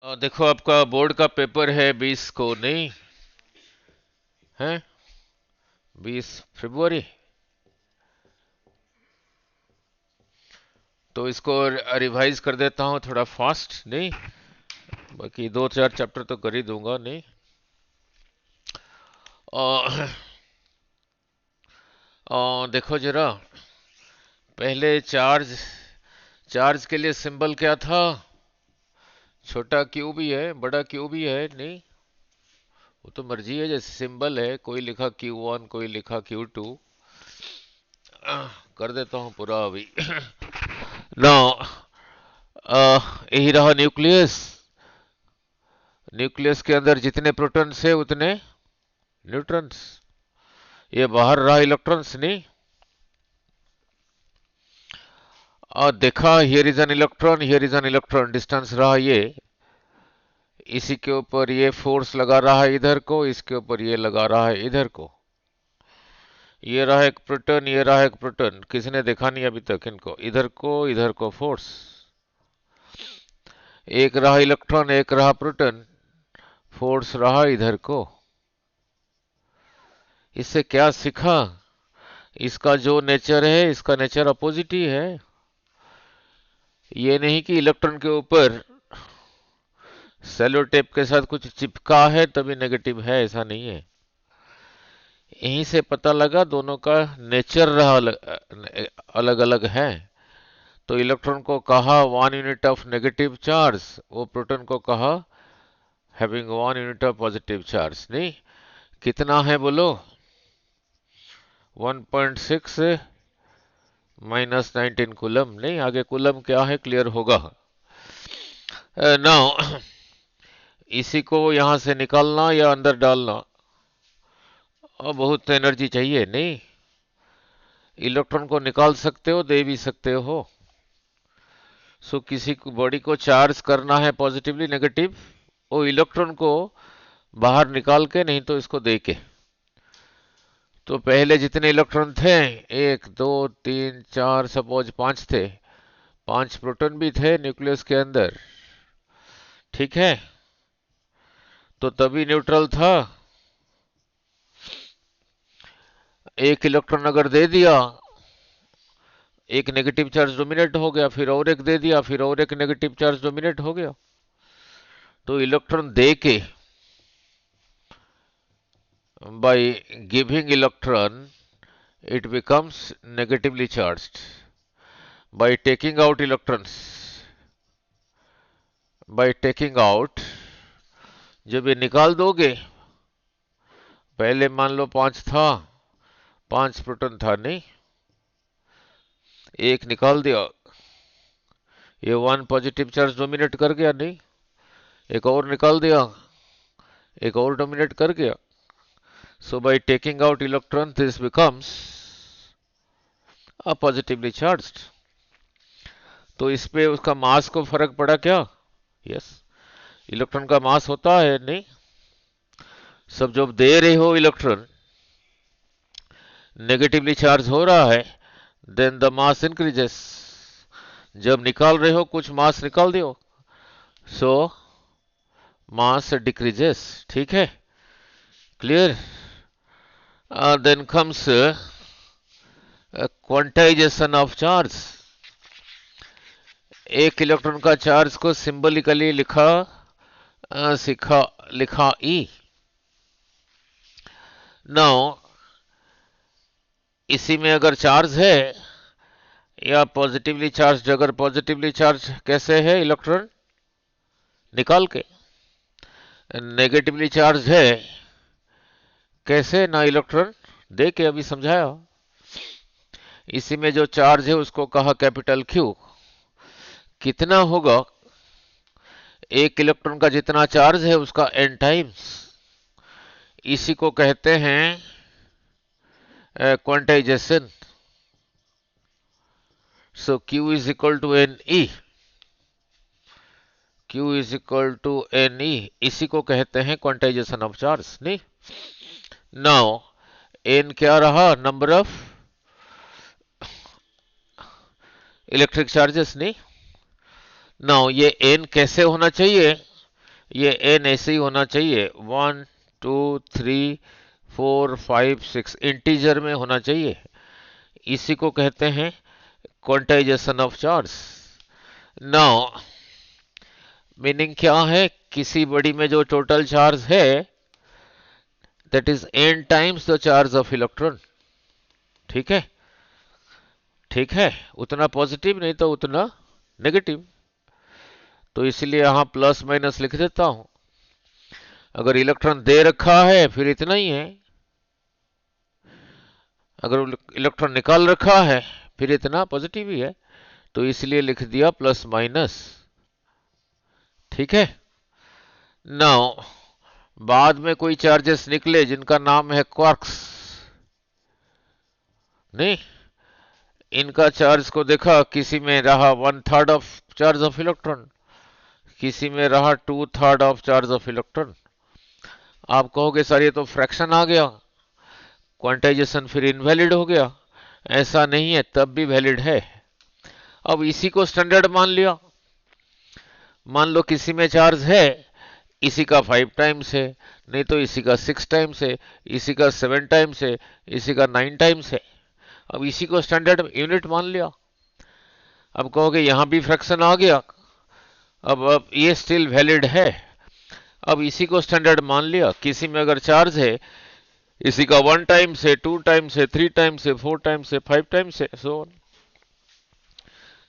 देखो आपका बोर्ड का पेपर है 20 को, नहीं है? 20 फरवरी। तो इसको रिवाइज कर देता हूँ थोड़ा फास्ट, नहीं? बाकी 2-4 चैप्टर तो कर ही दूंगा, नहीं? आ, देखो जरा, पहले चार्ज चार्ज के लिए सिंबल क्या था? छोटा क्यू भी है, बड़ा क्यू भी है, नहीं? वो तो मर्जी है, जैसे सिंबल है, कोई लिखा Q1, कोई लिखा Q2। कर देता हूँ पूरा अभी। ना, यही रहा न्यूक्लियस। न्यूक्लियस के अंदर जितने प्रोटॉन्स है उतने न्यूट्रॉन्स। ये बाहर रहा इलेक्ट्रॉन्स, नहीं? और देखा, here is an electron, here is an electron, distance रहा ये। इसी के ऊपर ये फोर्स लगा रहा है इधर को, इसके ऊपर ये लगा रहा है इधर को। ये रहा एक प्रोटॉन, ये रहा एक प्रोटॉन, किसी ने देखा नहीं अभी तक इनको, इधर को फोर्स। एक रहा इलेक्ट्रॉन, एक रहा प्रोटॉन, फोर्स रहा इधर को। इससे क्या सीखा? इसका जो नेचर है, इसका नेचर अपोजिट ही है। ये नहीं कि इलेक्ट्रॉन के ऊपर सेलो टेप के साथ कुछ चिपका है तभी नेगेटिव है, ऐसा नहीं है। यहीं से पता लगा दोनों का नेचर रहा अलग अलग है। तो इलेक्ट्रॉन को कहा 1 यूनिट ऑफ नेगेटिव चार्ज, वो प्रोटॉन को कहा having 1 unit of positive charge, नहीं? कितना है बोलो? 1.6 -19 कूलम, नहीं? आगे कूलम क्या है क्लियर होगा। नाउ इसी को यहां से निकालना या अंदर डालना, और बहुत एनर्जी चाहिए, नहीं? इलेक्ट्रॉन को निकाल सकते हो, दे भी सकते हो। सो किसी बॉडी को चार्ज करना है पॉजिटिवली नेगेटिव, वो इलेक्ट्रॉन को बाहर निकाल के, नहीं तो इसको दे के। तो पहले जितने इलेक्ट्रॉन थे, 1 2 3 4, सपोज 5 थे, 5 प्रोटॉन भी थे न्यूक्लियस के अंदर, ठीक है? तो तभी न्यूट्रल था। एक इलेक्ट्रॉन अगर दे दिया, एक नेगेटिव चार्ज डोमिनेट हो गया, फिर और एक दे दिया, फिर और एक नेगेटिव चार्ज डोमिनेट हो गया। तो इलेक्ट्रॉन दे के, by giving electron, it becomes negatively charged. By taking out electrons, by taking out, जब ये निकाल दोगे, पहले मान लो 5 था, 5 प्रोटॉन था, नहीं? एक निकाल दिया, ये 1 पॉजिटिव चार्ज डोमिनेट कर गया, नहीं? एक और निकाल दिया, एक और डोमिनेट कर गया। So by taking out electron, this becomes a positively charged. तो इस पे उसका मास को फर्क पड़ा क्या? यस, इलेक्ट्रॉन का मास होता है, नहीं? सब जब दे रहे हो इलेक्ट्रॉन, नेगेटिवली चार्ज हो रहा है, देन द मास इंक्रीजेस। जब निकाल रहे हो कुछ मास निकाल दियो, सो मास डिक्रीजेस, ठीक है? Clear? Then comes quantization of charge. एक इलेक्ट्रॉन का चार्ज को सिंबलिकली लिखा ई। नाउ इसी में अगर चार्ज है, या पॉजिटिवली चार्ज, अगर पॉजिटिवली चार्ज कैसे है इलेक्ट्रॉन निकाल के, नेगेटिवली चार्ज है कैसे ना, इलेक्ट्रॉन दे के, अभी समझाया। इसी में जो चार्ज है उसको कहा कैपिटल क्यू। कितना होगा? एक इलेक्ट्रॉन का जितना चार्ज है उसका n टाइम्स। इसी को कहते हैं quantization. So Q is equal to N E, Q is equal to N E, इसी को कहते हैं क्वांटाइजेशन ऑफ चार्ज, नहीं? नाउ n क्या रहा? नंबर ऑफ इलेक्ट्रिक चार्जेस, नहीं? नाउ ये n कैसे होना चाहिए? ये n ऐसे ही होना चाहिए, 1 2 3 4 5 6 इंटीजर में होना चाहिए। इसी को कहते हैं quantization of charge. Now meaning क्या है, किसी बॉडी में जो टोटल चार्ज है that is n times the charge of electron. ठीक है, ठीक है, उतना पॉजिटिव नहीं तो उतना नेगेटिव। तो इसलिए यहां प्लस माइनस लिख देता हूं। अगर इलेक्ट्रॉन दे रखा है फिर इतना ही है, अगर इलेक्ट्रॉन निकाल रखा है फिर इतना पॉजिटिव ही है, तो इसलिए लिख दिया प्लस माइनस। ठीक है। नाउ बाद में कोई चार्जेस निकले जिनका नाम है क्वार्क्स, नहीं, इनका चार्ज को देखा, किसी में रहा 1/3 ऑफ चार्ज ऑफ इलेक्ट्रॉन, किसी में रहा 2/3 ऑफ चार्ज ऑफ इलेक्ट्रॉन। आप कहोगे सर ये तो फ्रैक्शन आ गया, क्वांटाइजेशन फिर इनवैलिड हो गया। ऐसा नहीं है, तब भी वैलिड है। अब इसी को स्टैंडर्ड मान लिया। मान लो किसी में चार्ज है, इसी का 5 टाइम्स है, नहीं तो इसी का 6 टाइम्स है, इसी का 7 टाइम्स है, इसी का 9 टाइम्स है। अब इसी को स्टैंडर्ड यूनिट मान लिया। अब कहोगे यहां भी फ्रैक्शन आ गया, अब ये स्टिल वैलिड है। अब इसी को स्टैंडर्ड मान लिया। किसी में अगर चार्ज है, इसी का 1 टाइम्स है, 2 टाइम्स है, 3 टाइम्स है, 4 टाइम्स है, 5 टाइम्स है, so on.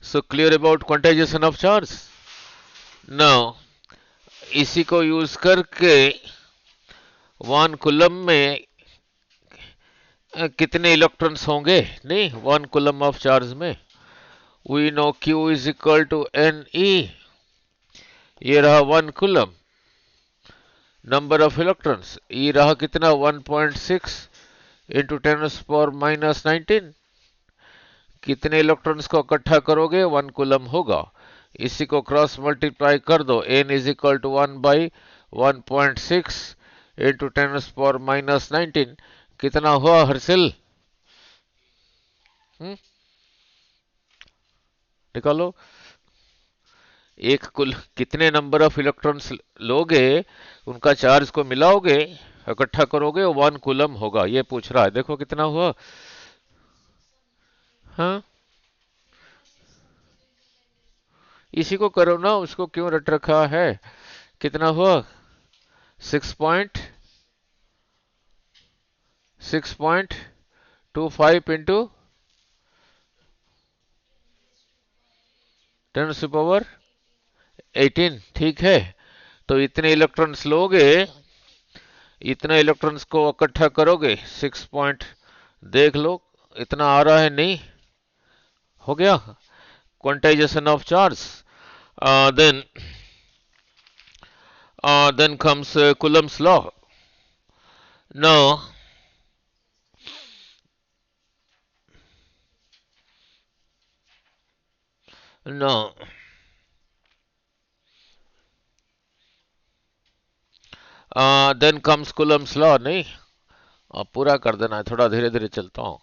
So clear about quantization of charge. Now इसी को यूज करके 1 कूलम में कितने इलेक्ट्रॉन्स होंगे, नहीं, 1 कूलम ऑफ चार्ज में we know Q is equal to Ne। ये रहा 1 कूलम, नंबर ऑफ इलेक्ट्रॉन्स ये रहा कितना, 1.6 इंटू 10⁻⁻19। कितने इलेक्ट्रॉन्स को इकट्ठा करोगे, 1 कूलम होगा। इसी को क्रॉस मल्टीप्लाई कर दो, n is equal to 1/1.6 into 10⁻⁻19। कितना हुआ हर्षिल? निकालो। एक कुल कितने नंबर ऑफ इलेक्ट्रॉन्स लोगे, उनका चार्ज को मिलाओगे, इकट्ठा करोगे, 1 कूलम होगा। ये पूछ रहा है, देखो कितना हुआ। हाँ, इसी को करो ना, उसको क्यों रट रखा है। कितना हुआ, 6.25 इंटू 10⁻18। ठीक है, तो इतने इलेक्ट्रॉन्स लोगे, इतने इलेक्ट्रॉन्स को इकट्ठा करोगे, 6 पॉइंट, देख लो इतना आ रहा है, नहीं हो गया quantization of charge. Then comes Coulomb's law. Now then comes Coulomb's law, नहीं, अब पूरा कर देना है, थोड़ा धीरे धीरे चलता हूँ।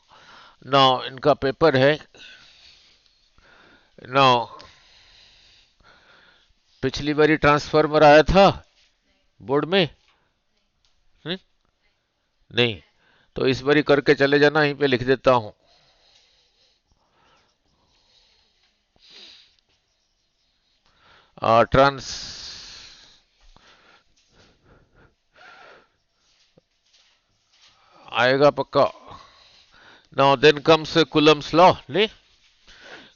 नाउ इनका पेपर है। नाउ पिछली बारी ट्रांसफार्मर आया था बोर्ड में, नहीं, तो इस बारी करके चले जाना, यहीं पे लिख देता हूं। ट्रांस आएगा पक्का। Now then comes Coulomb's law, नहीं,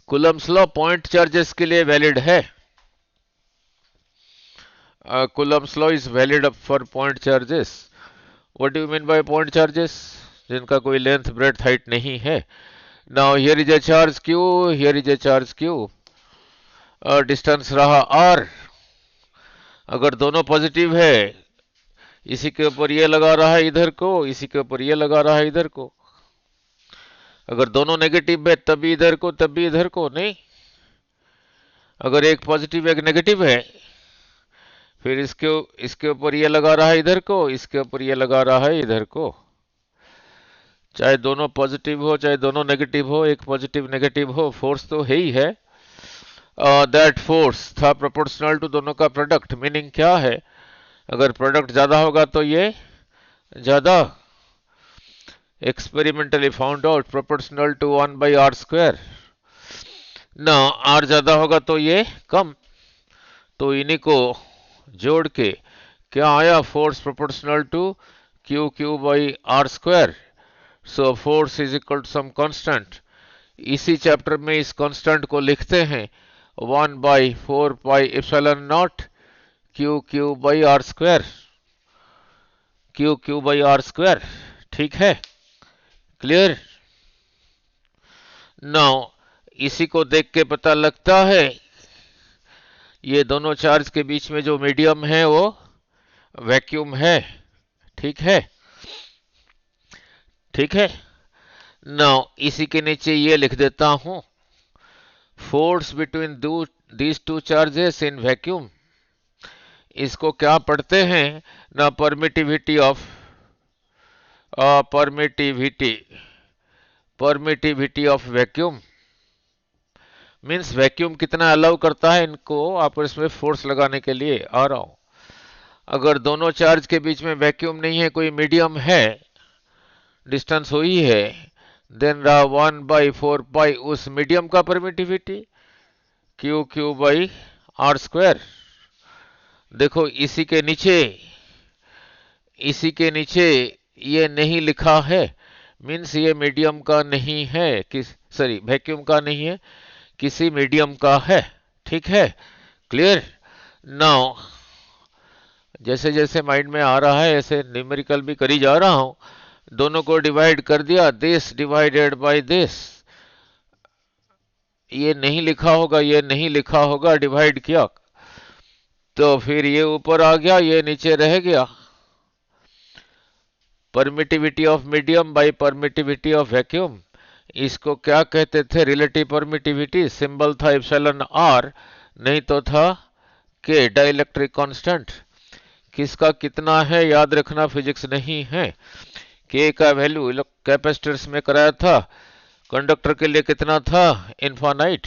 कुलम्स लॉ पॉइंट चार्जेस के लिए वैलिड है। Coulomb's law is valid for point charges. What do you mean by point charges? जिनका कोई लेंथ ब्रेड्थ हाइट नहीं है। Now here is a charge Q, here is a charge Q. Distance रहा R। अगर दोनों positive है, इसी के ऊपर ये लगा रहा है इधर को, इसी के ऊपर ये लगा रहा है इधर को। अगर दोनों नेगेटिव है तब भी इधर को, तब भी इधर को, नहीं। अगर एक पॉजिटिव एक नेगेटिव है, फिर इसके ऊपर ये लगा रहा है इधर को, इसके ऊपर ये लगा रहा है इधर को। चाहे दोनों पॉजिटिव हो चाहे दोनों नेगेटिव हो, एक पॉजिटिव नेगेटिव हो, फोर्स तो है ही है। दैट फोर्स था प्रोपोर्शनल टू दोनों का प्रोडक्ट। मीनिंग क्या है, अगर प्रोडक्ट ज़्यादा होगा तो ये ज़्यादा। Experimentally found out proportional to 1/r²। ना r ज़्यादा होगा तो ये कम। तो इन्हीं को जोड़ के क्या आया, force proportional to Q/r²। So force is equal to some constant. इसी चैप्टर में इस कांस्टेंट को लिखते हैं 1/4πε0 Q/r²। Q/r²। ठीक है, क्लियर। नाउ इसी को देख के पता लगता है ये दोनों चार्ज के बीच में जो मीडियम है वो वैक्यूम है। ठीक है, ठीक है। नाउ इसी के नीचे ये लिख देता हूं, force between these two charges in vacuum. इसको क्या पढ़ते हैं ना, permittivity of vacuum. Means vacuum कितना अलाउ करता है इनको आपस में फोर्स लगाने के लिए। आ रहा हूं, अगर दोनों चार्ज के बीच में वैक्यूम नहीं है, कोई मीडियम है, डिस्टेंस हुई है, देन रहा 1/4π उस मीडियम का परमिटिविटी Q/r²। देखो इसी के नीचे ये नहीं लिखा है, मीन्स ये मीडियम का नहीं है, वैक्यूम का नहीं है, किसी मीडियम का है। ठीक है, क्लियर। नाउ जैसे जैसे माइंड में आ रहा है ऐसे न्यूमेरिकल भी करी जा रहा हूं। दोनों को डिवाइड कर दिया, दिस डिवाइडेड बाय दिस। ये नहीं लिखा होगा, डिवाइड किया तो फिर ये ऊपर आ गया, ये नीचे रह गया। Permittivity of medium by permittivity of vacuum, इसको क्या कहते थे, रिलेटिव परमिटिविटी। सिंबल था εr, नहीं तो था के, डाइलेक्ट्रिक कांस्टेंट। किसका कितना है याद रखना, फिजिक्स नहीं है। के का वैल्यू कैपेसिटर्स में कराया था, कंडक्टर के लिए कितना था, इनफाइनाइट।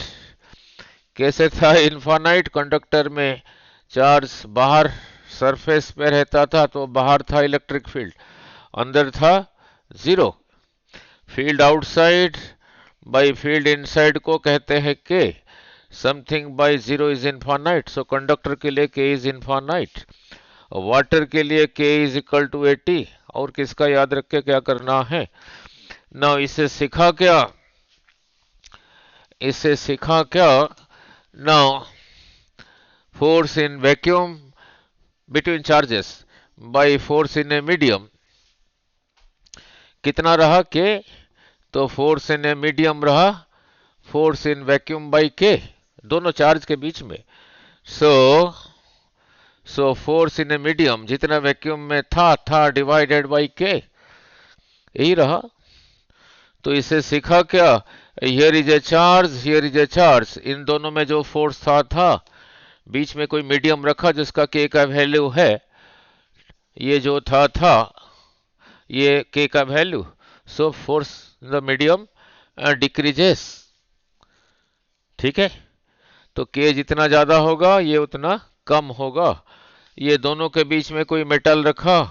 कैसे था इनफाइनाइट, कंडक्टर में चार्ज बाहर सरफेस पे रहता था तो बाहर था इलेक्ट्रिक फील्ड, अंदर था zero. Field outside by field inside को कहते हैं K. Something by zero is infinite, so conductor के लिए के इज इनफाइनाइट। वाटर के लिए के इज इक्वल टू 80। और किसका याद रख के क्या करना है ना, इसे सीखा क्या ना, force in vacuum between charges by force in a medium कितना रहा के, तो फोर्स इन ए मीडियम रहा फोर्स इन वैक्यूम बाय के, दोनों चार्ज के बीच में। So force in a medium जितना वैक्यूम में था डिवाइडेड बाय के, यही रहा। तो इसे सीखा क्या, हियर इज ए चार्ज, इन दोनों में जो फोर्स था बीच में कोई मीडियम रखा जिसका के का वैल्यू है, ये जो था ये के का value. So force in the medium decreases. ठीक है, तो के जितना ज्यादा होगा ये उतना कम होगा। ये दोनों के बीच में कोई मेटल रखा,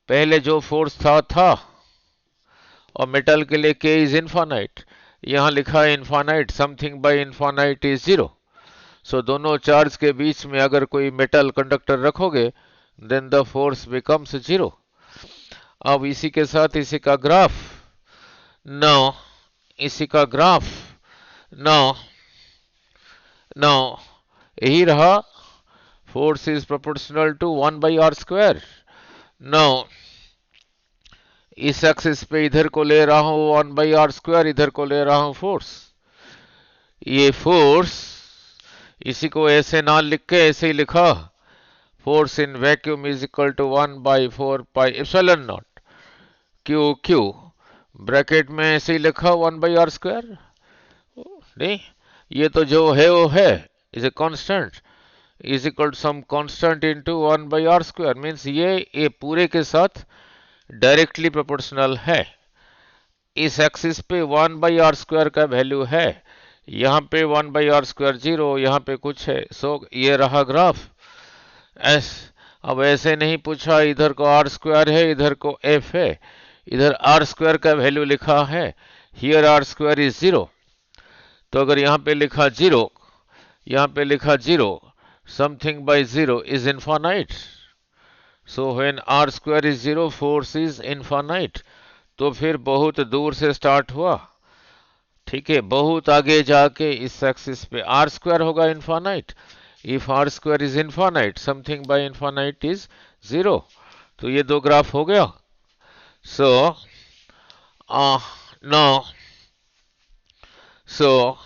पहले जो फोर्स था और मेटल के लिए के इज इनफाइनाइट, यहां लिखा है infinite, something by infinite is zero. So दोनों चार्ज के बीच में अगर कोई मेटल कंडक्टर रखोगे then the force becomes zero. अब इसी के साथ इसी का ग्राफ, नाउ यही रहा, force is proportional to 1/r²। Now इस एक्सिस पे इधर को ले रहा हूं 1/r², इधर को ले रहा हूं फोर्स। ये फोर्स इसी को ऐसे ना लिख के ऐसे ही लिखा, force in vacuum is equal to 1/4πε0 Q bracket में ऐसे ही लिखा 1/r²। नहीं, ये तो जो है वो है, is a constant, is equal to some constant into 1/r²। Means ये पूरे के साथ डायरेक्टली प्रोपोर्शनल है। इस एक्सिस पे 1/r² का वैल्यू है, यहाँ पे 1/r² जीरो, यहाँ पे कुछ है। सो ये रहा ग्राफ एस अब ऐसे नहीं पूछा, इधर को आर स्क्वायर है, इधर को एफ है, इधर आर स्क्वायर का वैल्यू लिखा है, हियर आर स्क्वायर इज 0। तो अगर यहाँ पे लिखा 0, यहाँ पे लिखा 0, something by 0 is infinite. So when r square is 0 force is infinite. तो फिर बहुत दूर से स्टार्ट हुआ, ठीक है, बहुत आगे जाके इस एक्सिस पे आर स्क्वायर होगा infinite. If r square is infinite, something by infinite is 0। तो ये दो ग्राफ हो गया। सो नो सो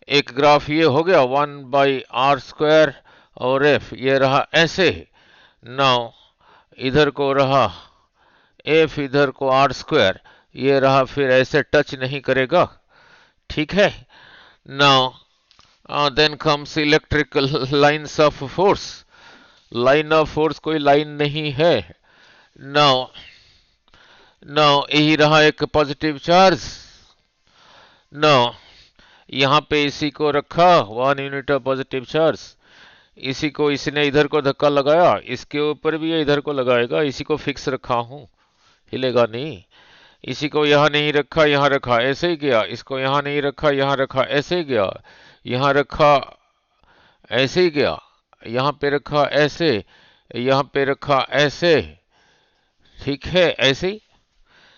एक ग्राफ ये हो गया 1/r² और f ये रहा ऐसे। नाउ इधर को रहा f, इधर को r², ये रहा, फिर ऐसे टच नहीं करेगा, ठीक है। Now then comes electrical lines of force. Line of force कोई लाइन नहीं है। नाउ नाउ यही रहा एक पॉजिटिव चार्ज। नाउ यहाँ पे इसी को रखा 1 यूनिट ऑफ पॉजिटिव चार्ज, इसी को इसने इधर को धक्का लगाया, इसके ऊपर भी ये इधर को लगाएगा, इसी को फिक्स रखा हूं, हिलेगा नहीं। इसी को यहाँ नहीं रखा, यहाँ रखा, ऐसे ही गया। इसको यहाँ नहीं रखा, यहाँ रखा, ऐसे ही गया। यहाँ रखा, ऐसे ही गया। यहाँ पे रखा ऐसे, यहाँ पे रखा ऐसे, ठीक है, ऐसे ही।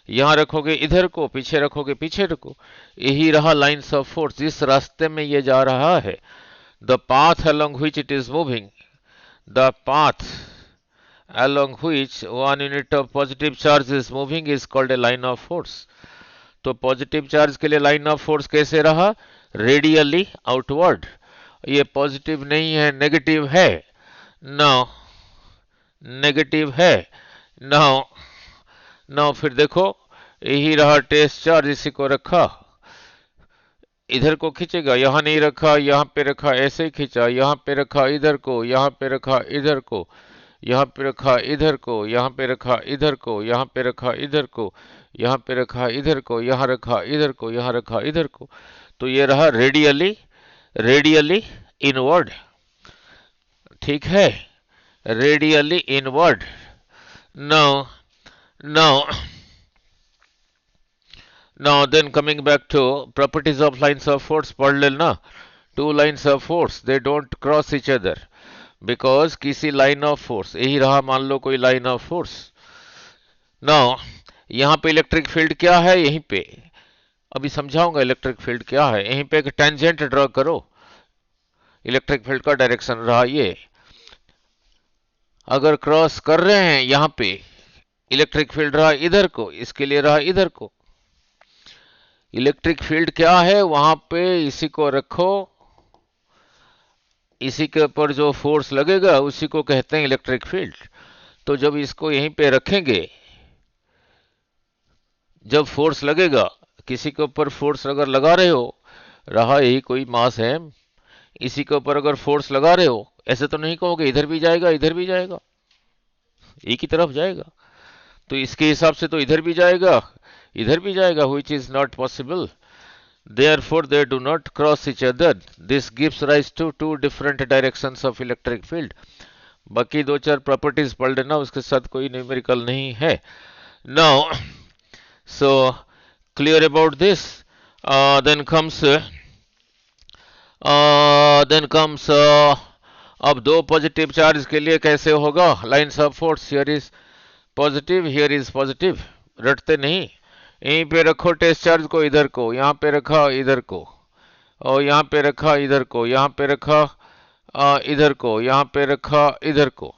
यहाँ रखोगे इधर को, पीछे रखोगे पीछे रखो। यही रहा लाइन्स ऑफ फोर्स, जिस रास्ते में ये जा रहा है। The path along which it is moving, the path along which 1 unit of positive charge is moving is called a line of force। तो पॉजिटिव चार्ज के लिए लाइन ऑफ फोर्स कैसे रहा? Radially outward. ये पॉजिटिव नहीं है, negative है। Now negative है। नाउ नाउ फिर देखो, यही रहा टेस्ट चार्ज, इसी को रखा, इधर को खींचेगा, यहाँ नहीं रखा, यहाँ पे रखा, ऐसे ही खींचा, यहाँ पे रखा इधर को, यहाँ पे रखा इधर को, यहाँ पे रखा इधर को, यहाँ पे रखा इधर को, यहाँ पे रखा इधर को, यहाँ पे रखा इधर को, यहाँ रखा इधर को, यहाँ रखा इधर को। तो ये रहा रेडियली इनवर्ड, ठीक है, radially inward. Now now Now then coming back to properties of lines of force, पढ़ लेना। Two lines of force, they don't cross each other because किसी line of force, यही रहा मान लो कोई line of force। Now यहाँ पे electric field क्या है, यहीं पे अभी समझाऊंगा इलेक्ट्रिक फील्ड क्या है। यहीं पे एक टेंजेंट ड्रॉ करो, इलेक्ट्रिक फील्ड का डायरेक्शन रहा ये। अगर क्रॉस कर रहे हैं यहाँ पे, इलेक्ट्रिक फील्ड रहा इधर को, इसके लिए रहा इधर को। इलेक्ट्रिक फील्ड क्या है वहां पे, इसी को रखो, इसी के ऊपर जो फोर्स लगेगा उसी को कहते हैं इलेक्ट्रिक फील्ड। तो जब इसको यहीं पे रखेंगे, जब फोर्स लगेगा, किसी के ऊपर फोर्स अगर लगा रहे हो, रहा यही कोई मास है, इसी के ऊपर अगर फोर्स लगा रहे हो, ऐसे तो नहीं कहोगे इधर भी जाएगा इधर भी जाएगा, एक ही तरफ जाएगा। तो इसके हिसाब से तो इधर भी जाएगा इधर भी जाएगा, which is not possible, therefore they do not cross each other, this gives rise to two different directions of electric field। बाकी दो चार प्रॉपर्टीज पढ़ लेना, उसके साथ कोई न्यूमेरिकल नहीं है। now so clear about this, then comes अब दो पॉजिटिव चार्ज के लिए कैसे होगा lines of force, here is positive here is positive, रटते नहीं, यहीं पे रखो टेस्ट चार्ज को, इधर को, यहाँ पे रखा इधर को, और यहाँ पे रखा इधर को, यहाँ पे रखा इधर को, यहाँ पे रखा इधर को,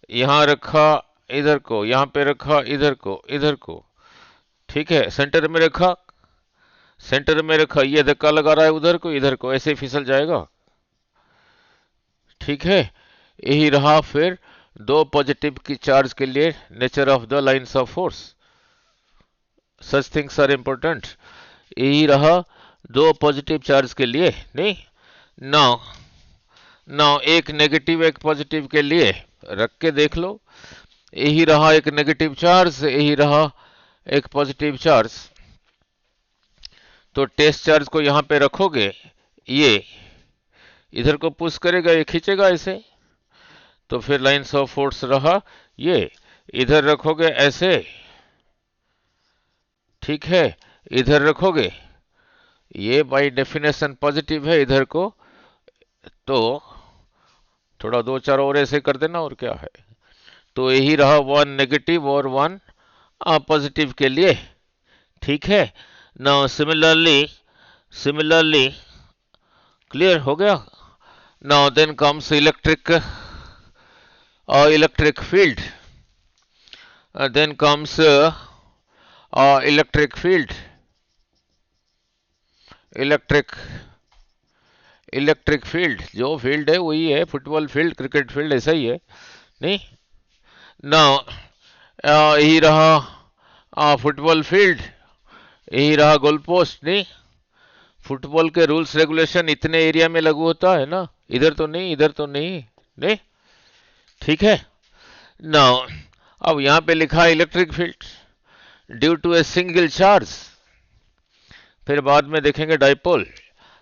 यहाँ रखा इधर को, यहाँ पे रखा इधर को इधर को, ठीक है, सेंटर में रखा, सेंटर में रखा, ये धक्का लगा रहा है उधर को इधर को, ऐसे फिसल जाएगा, ठीक है। यही रहा फिर दो पॉजिटिव की चार्ज के लिए nature of the lines of force, such things are important. यही रहा दो पॉजिटिव चार्ज के लिए, नहीं। नाउ नाउ एक नेगेटिव एक पॉजिटिव के लिए रख के देख लो, यही रहा एक नेगेटिव चार्ज, यही रहा एक पॉजिटिव चार्ज। तो टेस्ट चार्ज को यहां पे रखोगे, ये इधर को पुश करेगा, ये खींचेगा इसे, तो फिर लाइन्स ऑफ फोर्स रहा ये, इधर रखोगे ऐसे, ठीक है, इधर रखोगे, ये बाय डेफिनेशन पॉजिटिव है इधर को, तो थोड़ा दो चार और ऐसे कर देना और क्या है। तो यही रहा वन नेगेटिव और वन पॉजिटिव के लिए, ठीक है। नाउ सिमिलरली क्लियर हो गया। Now then comes electric field, then comes electric field, electric field, जो फील्ड है वही है, फुटबॉल फील्ड, क्रिकेट फील्ड ऐसा ही है, नहीं ना। यही रहा फुटबॉल फील्ड, यही रहा गोल पोस्ट, नहीं। फुटबॉल के रूल्स रेगुलेशन इतने एरिया में लागू होता है ना, इधर तो नहीं, इधर तो नहीं, नहीं, ठीक है ना। अब यहां पे लिखा है electric field due to a single charge, फिर बाद में देखेंगे डाइपोल।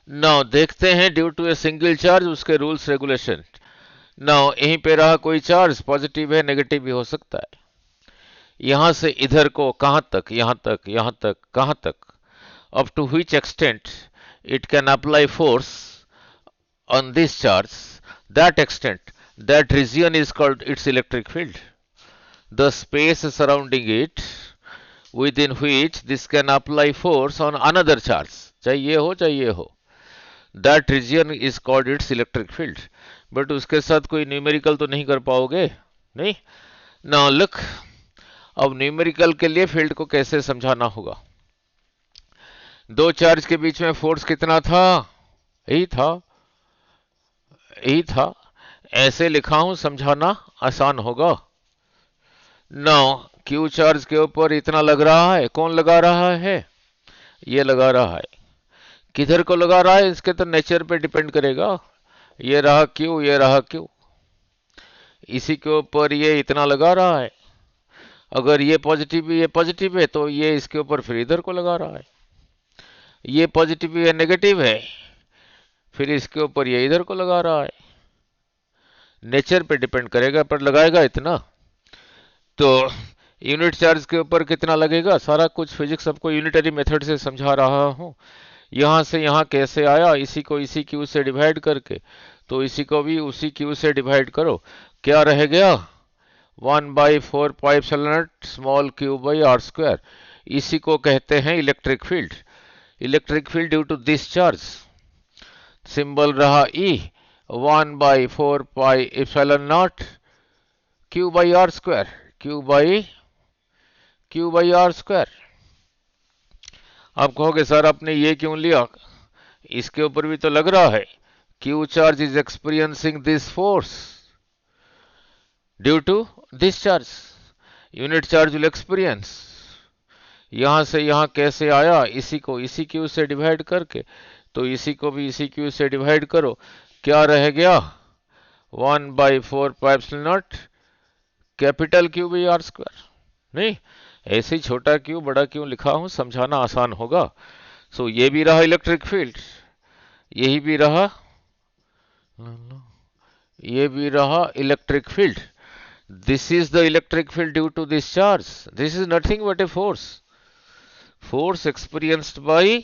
नाउ देखते हैं due to a single charge उसके रूल्स रेगुलेशन। नाउ यहीं पे रहा कोई चार्ज, पॉजिटिव है नेगेटिव भी हो सकता है, यहां से इधर को कहां तक, यहां तक, यहां तक, कहां तक, up to which extent it can apply force on this charge, that extent, that region is called its electric field. The space surrounding it within which this can apply force on another charge, चाहे ये हो चाहे ये हो, that region is called its electric field। But उसके साथ कोई numerical तो नहीं कर पाओगे, नहीं। Now look, अब न्यूमेरिकल के लिए फील्ड को कैसे समझाना होगा। दो चार्ज के बीच में फोर्स कितना था, यही था, यही था, ऐसे लिखा हूं, समझाना आसान होगा। नौ क्यू चार्ज के ऊपर इतना लग रहा है, कौन लगा रहा है, ये लगा रहा है, किधर को लगा रहा है इसके तो नेचर पे डिपेंड करेगा, ये रहा क्यू, ये रहा क्यू, इसी के ऊपर ये इतना लगा रहा है, अगर ये पॉजिटिव है तो ये इसके ऊपर फिर इधर को लगा रहा है, ये पॉजिटिव है नेगेटिव है, फिर इसके ऊपर ये इधर को लगा रहा है, नेचर पे डिपेंड करेगा पर लगाएगा इतना। तो यूनिट चार्ज के ऊपर कितना लगेगा, सारा कुछ फिजिक्स आपको यूनिटरी मेथड से समझा रहा हूं। यहां से यहां कैसे आया, इसी को इसी क्यू से डिवाइड करके, तो इसी को भी उसी क्यू से डिवाइड करो, क्या रह गया 1/4πε0 small Q by are square, इसी को कहते हैं electric field. Electric field due to this charge, symbol रहा E, 1/4πε0 Q by are square, Q by are square. आप कहोगे सर आपने ये क्यों लिया, इसके ऊपर भी तो लग रहा है, q charge is experiencing this force due to this charge, unit charge will experience, यहां से यहां कैसे आया, इसी को इसी क्यू से डिवाइड करके, तो इसी को भी इसी क्यू से डिवाइड करो, क्या रह गया 1/4πε0 capital Q by are square, नहीं ऐसे ही छोटा क्यू बड़ा क्यू लिखा हूं, समझाना आसान होगा। सो ये भी रहा इलेक्ट्रिक फील्ड, यही भी रहा, ये भी रहा electric field. This is the electric field due to this charge, this is nothing but a force experienced by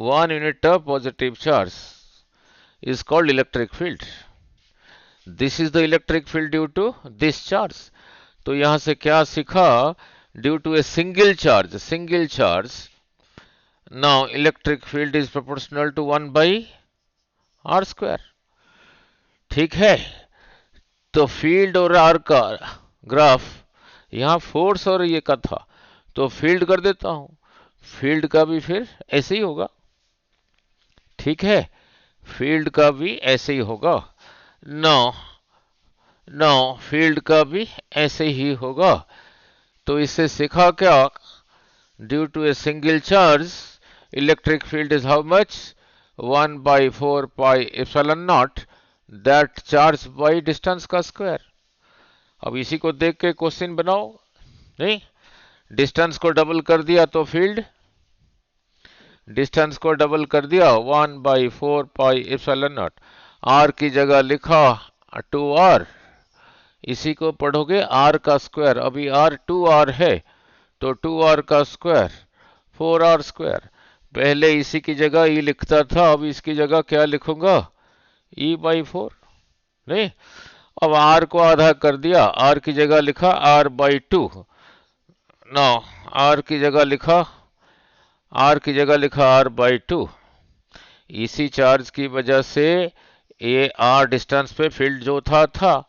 one unit of positive charge is called electric field। This is the electric field due to this charge. तो यहां से क्या सीखा, due to a single charge now electric field is proportional to 1/r square, ठीक है। तो field और are का ग्राफ, यहां फोर्स और ये का था, तो फील्ड कर देता हूं, फील्ड का भी फिर ऐसे ही होगा, ठीक है, फील्ड का भी ऐसे ही होगा, नो फील्ड का भी ऐसे ही होगा। तो इससे सीखा क्या, due to a single charge electric field is how much 1/4πε0 that charge by distance का स्क्वायर। अब इसी को देख के क्वेश्चन बनाओ, नहीं डिस्टेंस को डबल कर दिया तो फील्ड, डिस्टेंस को डबल कर दिया 1/4πε0, आर की जगह लिखा 2r, इसी को पढ़ोगे r का स्क्वायर। अभी r 2r है तो 2r का स्क्वायर 4r स्क्वायर। पहले इसी की जगह ई लिखता था, अब इसकी जगह क्या लिखूंगा, e/4। नहीं, अब r को आधा कर दिया, r की जगह लिखा r/2। नो, r की जगह लिखा r/2। इसी चार्ज की वजह से ये r डिस्टेंस पे फील्ड जो था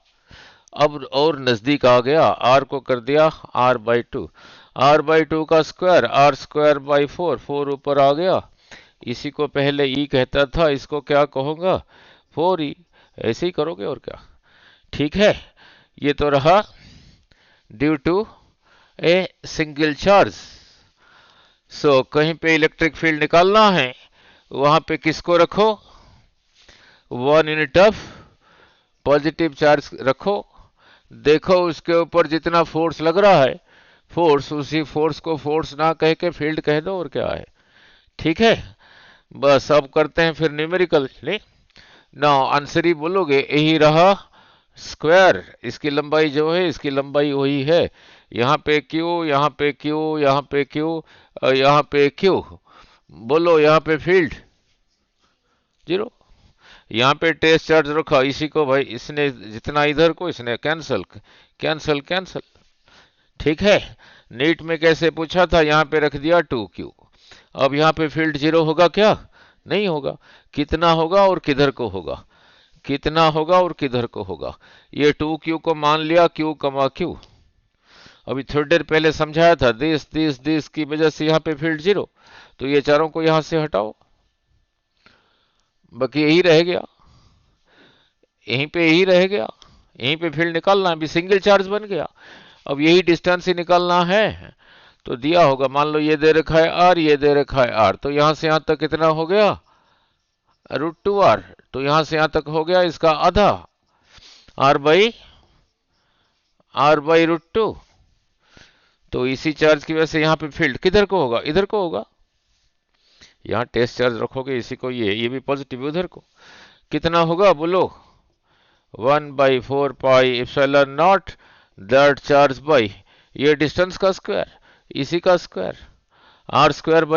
अब और नजदीक आ गया, r को कर दिया r/2। r/2 का स्क्वायर r²/4, 4 ऊपर आ गया। इसी को पहले ई कहता था, इसको क्या कहूंगा, 4e। ऐसे ही करोगे और क्या। ठीक है, ये तो रहा due to a single charge. So कहीं पे इलेक्ट्रिक फील्ड निकालना है, वहां पे किसको रखो, 1 यूनिट ऑफ पॉजिटिव चार्ज रखो। देखो उसके ऊपर जितना फोर्स लग रहा है, फोर्स, उसी फोर्स को फोर्स ना कह के फील्ड कह दो, और क्या है। ठीक है, बस अब करते हैं फिर न्यूमेरिकल। नहीं ना, आंसर ही बोलोगे, यही रहा स्क्वायर। इसकी लंबाई जो है, इसकी लंबाई वही है। यहाँ पे क्यू, यहाँ पे क्यू, यहाँ पे क्यू, यहाँ पे क्यू। बोलो यहाँ पे फील्ड 0। यहाँ पे टेस्ट चार्ज रखा, इसी को भाई इसने जितना इधर को, इसने कैंसल कैंसल कैंसल। ठीक है, नीट में कैसे पूछा था, यहाँ पे रख दिया 2q। अब यहाँ पे फील्ड 0 होगा क्या, नहीं होगा। कितना होगा और किधर को होगा, कितना होगा और किधर को होगा। ये 2q को मान लिया q, अभी थोड़ी देर पहले समझाया था, दिस की वजह से यहाँ पे फील्ड 0। तो ये चारों को यहां से हटाओ, बाकी यही रह गया, यहीं पे यही रह गया। यहीं पे फील्ड निकालना है, अभी सिंगल चार्ज बन गया। अब यही डिस्टेंस ही निकालना है। तो दिया होगा, मान लो ये दे रखा है r, ये दे रखा है r, तो यहां से यहां तक कितना हो गया, √2r। तो यहां से यहां तक हो गया इसका आधा, r/√2। तो इसी चार्ज की वजह से यहाँ पे फील्ड किधर को होगा, इधर को होगा। यहाँ टेस्ट चार्ज रखोगे इसी को, ये भी पॉजिटिव उधर को। कितना होगा बोलो, 1/4 pi epsilon not that charge by ये डिस्टेंस का स्क्वायर, इसी का स्क्वायर, r²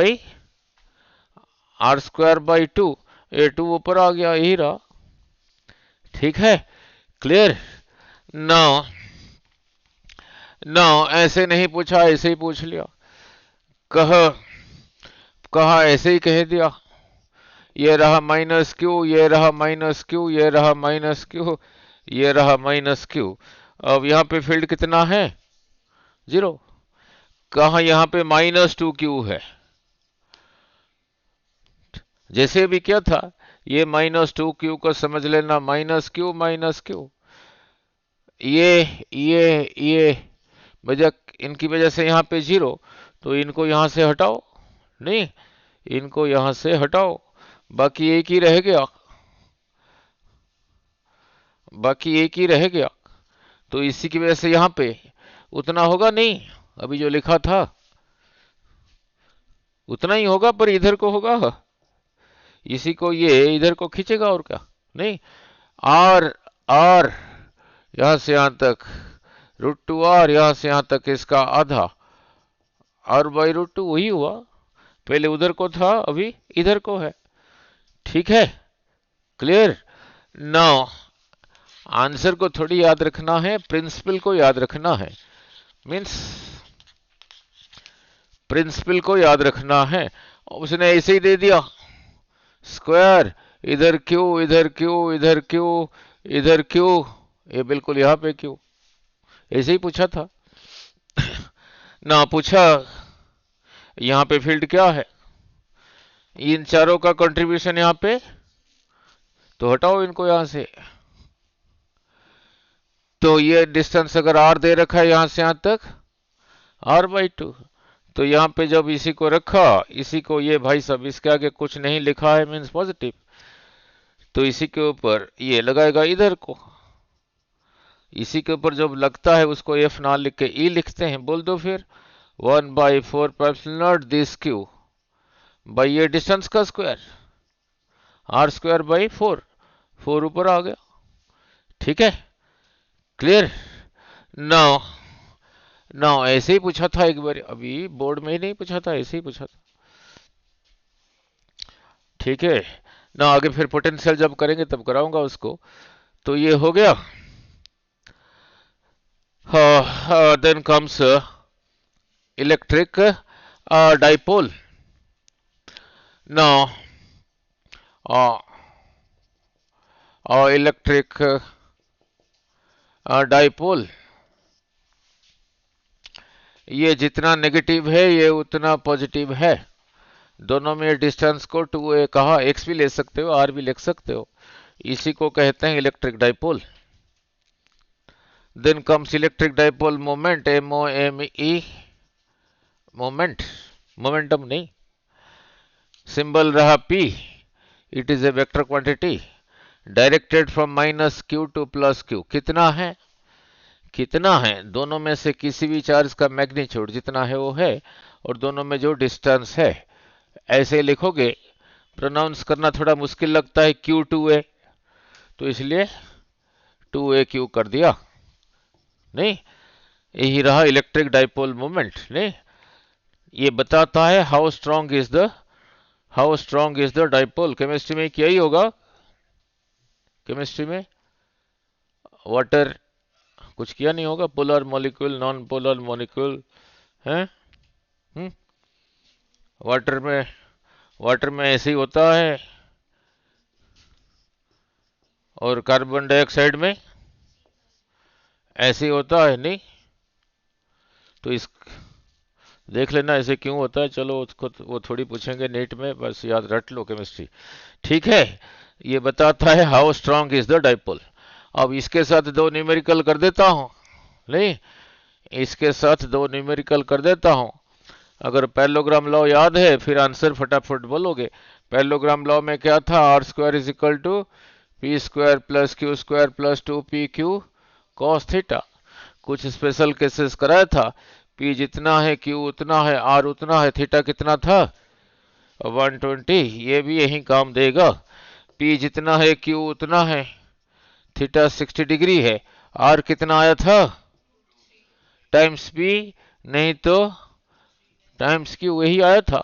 बाई 2। ये 2 ऊपर आ गया, यही रहा। ठीक है, क्लियर। नाउ ऐसे नहीं पूछा, ऐसे ही पूछ लिया। कहा ऐसे ही कह दिया, ये रहा -q, ये रहा -q, ये रहा -q, ये रहा -q। अब यहाँ पे फील्ड कितना है, 0। कहा यहाँ पे -2q है, जैसे भी क्या था, ये -2q को समझ लेना, -q। ये वजह, इनकी वजह से यहाँ पे 0। तो इनको यहाँ से हटाओ, नहीं, इनको यहाँ से हटाओ, बाकी एक ही रह गया, तो इसी की वजह से यहाँ पे उतना होगा नहीं, अभी जो लिखा था उतना ही होगा, पर इधर को होगा, इसी को ये इधर को खींचेगा, और क्या। नहीं, r यहां से यहां तक √2r, यहां से यहां तक इसका आधा, r/√2 वही हुआ, पहले उधर को था, अभी इधर को है। ठीक है, क्लियर। नाउ आंसर को थोड़ी याद रखना है, प्रिंसिपल को याद रखना है, मीन्स प्रिंसिपल को याद रखना है। उसने ऐसे ही दे दिया, स्क्वायर, इधर क्यू, इधर क्यू, इधर क्यू, इधर क्यू, ये बिल्कुल यहाँ पे क्यू, ऐसे ही पूछा था ना। पूछा यहाँ पे फील्ड क्या है, इन चारों का कंट्रीब्यूशन यहाँ पे, तो हटाओ इनको यहां से। तो ये डिस्टेंस अगर r दे रखा है यहां से यहां तक, r/2। तो यहाँ पे जब इसी को रखा, इसी को, ये भाई सब इसके आगे कुछ नहीं लिखा है, मीन्स पॉजिटिव, तो इसी के ऊपर ये लगाएगा इधर को, इसी के ऊपर जब लगता है उसको f ना लिख के e लिखते हैं। बोल दो फिर, 1/4 पाई दिस q बाई ये डिस्टेंस का स्क्वायर, r² बाई 4, 4 ऊपर आ गया। ठीक है, क्लियर। नाउ नाउ ऐसे ही पूछा था एक बार, अभी बोर्ड में ही नहीं पूछा था, ऐसे ही पूछा था। ठीक है ना, आगे फिर पोटेंशियल जब करेंगे तब कराऊंगा उसको। तो ये हो गया। Then comes electric dipole. Now electric dipole, ये जितना नेगेटिव है ये उतना पॉजिटिव है। दोनों में डिस्टेंस को 2a कहा, x भी ले सकते हो, r भी लिख सकते हो। इसी को कहते हैं electric dipole. Then comes electric dipole moment, MOME, moment, momentum नहीं, सिंबल रहा p, it is a vector quantity directed from minus q to plus q। कितना है, कितना है, दोनों में से किसी भी चार्ज का मैग्नीट्यूड जितना है वो है, और दोनों में जो डिस्टेंस है। ऐसे लिखोगे, प्रोनाउंस करना थोड़ा मुश्किल लगता है Q2A, तो इसलिए 2AQ कर दिया। नहीं, यही रहा इलेक्ट्रिक डाइपोल मोमेंट। नहीं, ये बताता है how strong is the dipole. Chemistry में क्या ही होगा, केमिस्ट्री में वाटर कुछ किया नहीं होगा, polar molecule, non polar molecule है। वाटर में ऐसे ही होता है, और कार्बन डाइऑक्साइड में ऐसे ही होता है। नहीं, तो इस देख लेना ऐसे क्यों होता है। चलो उसको वो थोड़ी पूछेंगे नेट में, बस याद रट लो केमिस्ट्री। ठीक है, ये बताता है how strong is the dipole. अब इसके साथ दो न्यूमेरिकल कर देता हूं। नहीं, इसके साथ दो न्यूमेरिकल कर देता हूं। अगर पैरेललोग्राम लॉ याद है फिर आंसर फटाफट बोलोगे। पैरेललोग्राम लॉ में क्या था, r square is equal to p square plus q square plus 2pq cos theta. कुछ स्पेशल केसेस कराया था, पी जितना है क्यू उतना है आर उतना है, थीटा कितना था 120। ये भी यही काम देगा, पी जितना है क्यू उतना है, थीटा 60 डिग्री है, आर कितना आया था टाइम्स पी, नहीं तो टाइम्स क्यू, वही आया था।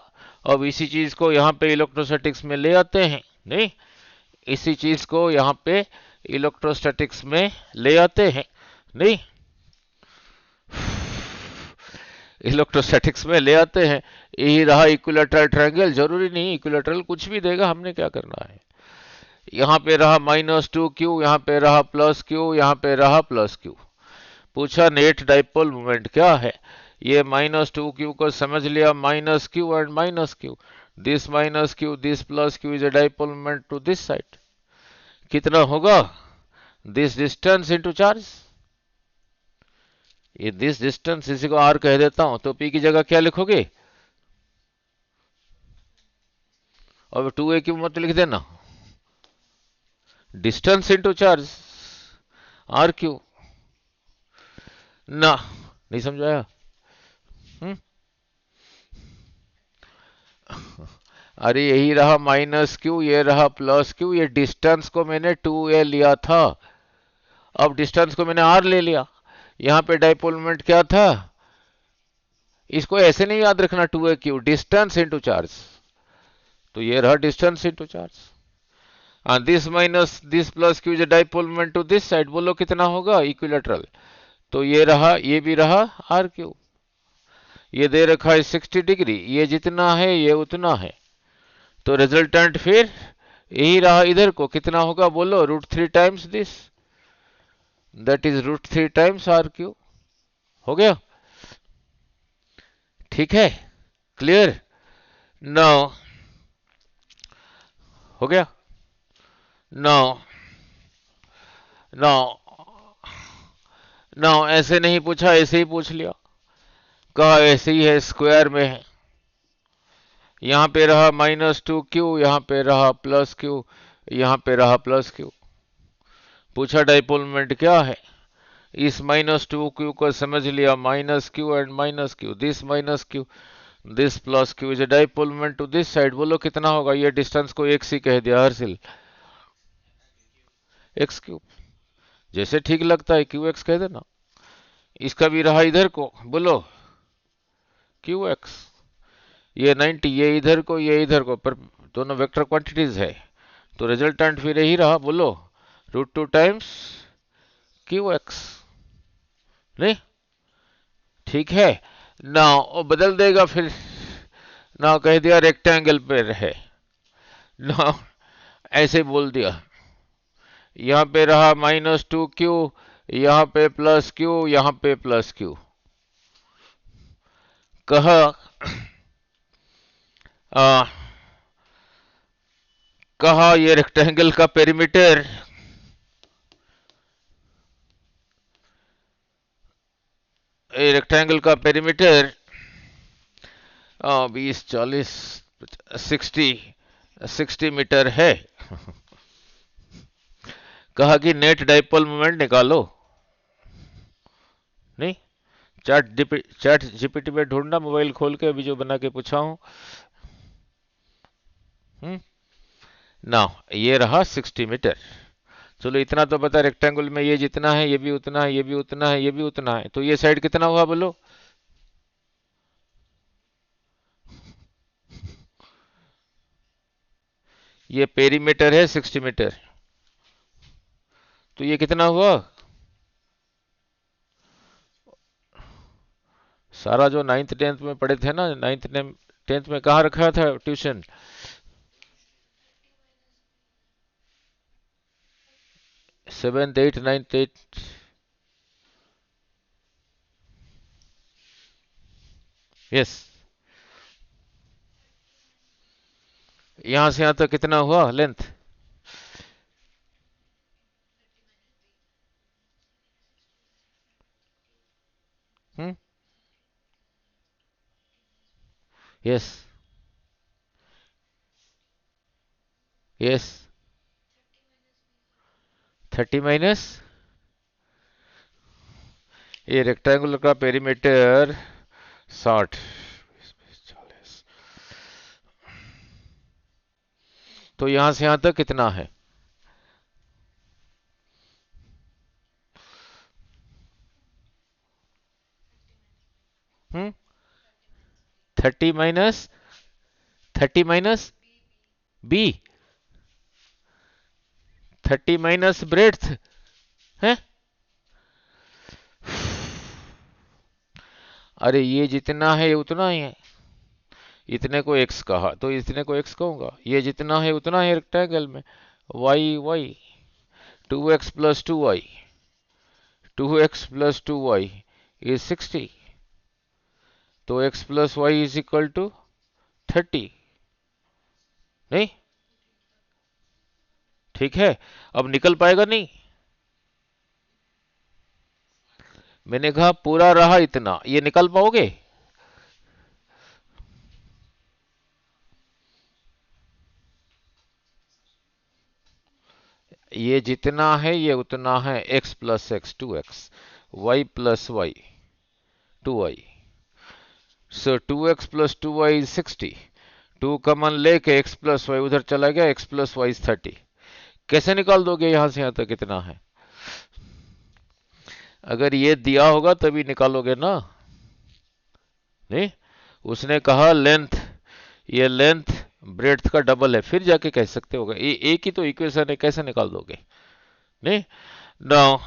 अब इसी चीज को यहाँ पे इलेक्ट्रोस्टैटिक्स में ले आते हैं। नहीं, इसी चीज को यहाँ पे इलेक्ट्रोस्टैटिक्स में ले आते हैं। नहीं, इलेक्ट्रोस्टैटिक्स में ले आते हैं। यही रहा इक्विलैटरल ट्रायंगल। जरूरी नहीं इक्विलैटरल कुछ भी देगा, हमने क्या करना है। यहाँ पे रहा -2q, यहाँ पे रहा +q, यहाँ पे रहा +q। पूछा नेट डाइपोल मोमेंट क्या है। ये -2q को समझ लिया, -q and -q, this -q this +q is a dipole moment to this side. कितना होगा, दिस डिस्टेंस इनटू चार्ज। ये दिस डिस्टेंस, इसी को r कह देता हूं, तो p की जगह क्या लिखोगे, और 2aq मत लिख देना, डिस्टेंस इनटू चार्ज r3 ना। नहीं समझाया। अरे यही रहा -q, ये रहा +q, ये डिस्टेंस को मैंने 2a लिया था, अब डिस्टेंस को मैंने r ले लिया। यहां पे डाइपोल मोमेंट क्या था, इसको ऐसे नहीं याद रखना 2aq, डिस्टेंस इनटू चार्ज। तो ये रहा distance into charge. This minus this +q is dipole moment to this side. बोलो कितना होगा इक्विलैटरल, तो ये रहा, ये भी रहा r3। ये दे रखा है 60 डिग्री, ये जितना है ये उतना है, तो रिजल्टेंट फिर यही रहा। इधर को कितना होगा बोलो, √3 times this, that is √3 times r3। हो गया, ठीक है, क्लियर। नाउ हो गया। नाउ नाउ नाउ ऐसे नहीं पूछा, ऐसे ही पूछ लिया, कहा ऐसे ही है, स्क्वायर में है। यहां पे रहा -2q, यहां पे रहा +q, यहां पे रहा +q। पूछा डाइपोल मोमेंट क्या है, इस -2q को समझ लिया, -q and -q, this -q this +q is a dipole moment to this side. बोलो कितना होगा, ये डिस्टेंस को x ही कह दिया हर्षिल, x3। जैसे ठीक लगता है क्यू एक्स कह देना। इसका भी रहा इधर को, बोलो क्यू एक्स। ये 90, ये इधर को ये इधर को, पर दोनों वेक्टर क्वांटिटीज है, तो रिजल्टेंट फिर यही रहा, बोलो √2 टाइम्स क्यू एक्स। नहीं ठीक है ना, वो बदल देगा फिर ना, कह दिया रेक्टेंगल पे रहे ना, ऐसे बोल दिया। यहाँ पे रहा -2q, यहाँ पे +q, यहाँ पे +q। कहा कहा ये रेक्टेंगल का पेरीमीटर, ये रेक्टेंगल का पेरीमीटर 20, 40, 60 मीटर है। कहा कि नेट डाइपोल मोमेंट निकालो। नहीं, चैट जीपीटी में ढूंढना मोबाइल खोल के, अभी जो बना के पूछा हूं। ना ये रहा 60 मीटर। चलो इतना तो पता, रेक्टेंगल में ये जितना है ये भी उतना है, ये भी उतना है, ये भी उतना है, तो ये साइड कितना हुआ बोलो। ये पेरीमीटर है 60 मीटर, तो ये कितना हुआ। सारा जो 9th 10th में पढ़े थे ना, 9th 10th में कहाँ रखा था tuition. 7th 8th 9th 8th। Yes, यहां से यहां तक कितना हुआ length. Hmm, yes yes, 30 minus, ये रेक्टेंगुलर का पेरीमीटर 60, तो यहां से यहां तक कितना है। 30 minus, 30 minus b, 30 minus breadth है। अरे ये जितना है उतना ही है, इतने को x कहा तो इतने को x कहूंगा, ये जितना है उतना है रेक्टेंगल में। y 2x plus 2y, 2x plus 2y is 60, तो x plus y is equal to 30। नहीं ठीक है, अब निकल पाएगा नहीं। मैंने कहा पूरा रहा इतना, ये निकल पाओगे। ये जितना है ये उतना है, x plus x 2x, y plus y 2y, so 2x plus 2y is 60। 2 common लेके x प्लस y उधर चला गया, x प्लस y इज 30। कैसे निकाल दोगे यहां से यहां तक कितना है। अगर ये दिया होगा तभी निकालोगे ना। नहीं, उसने कहा लेंथ, ये लेंथ ब्रेड्थ का डबल है, फिर जाके कह सकते होगा। ये एक ही तो इक्वेशन है, कैसे निकाल दोगे। नहीं नाउ,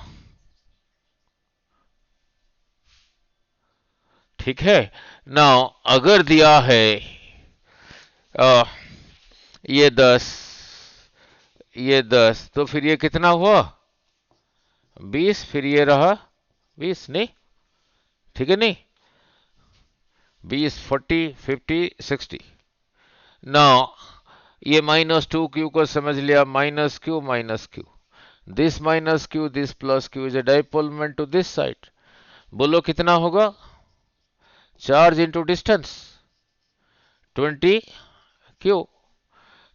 ठीक है नाउ, अगर दिया है आ, ये 10, ये 10, तो फिर ये कितना हुआ 20, फिर ये रहा 20। नहीं ठीक है, नहीं 20, 40, 50, 60। नाउ ये -2q को समझ लिया, -q, this -q, this +q is a dipole moment to this side. बोलो कितना होगा, charge into distance 20q,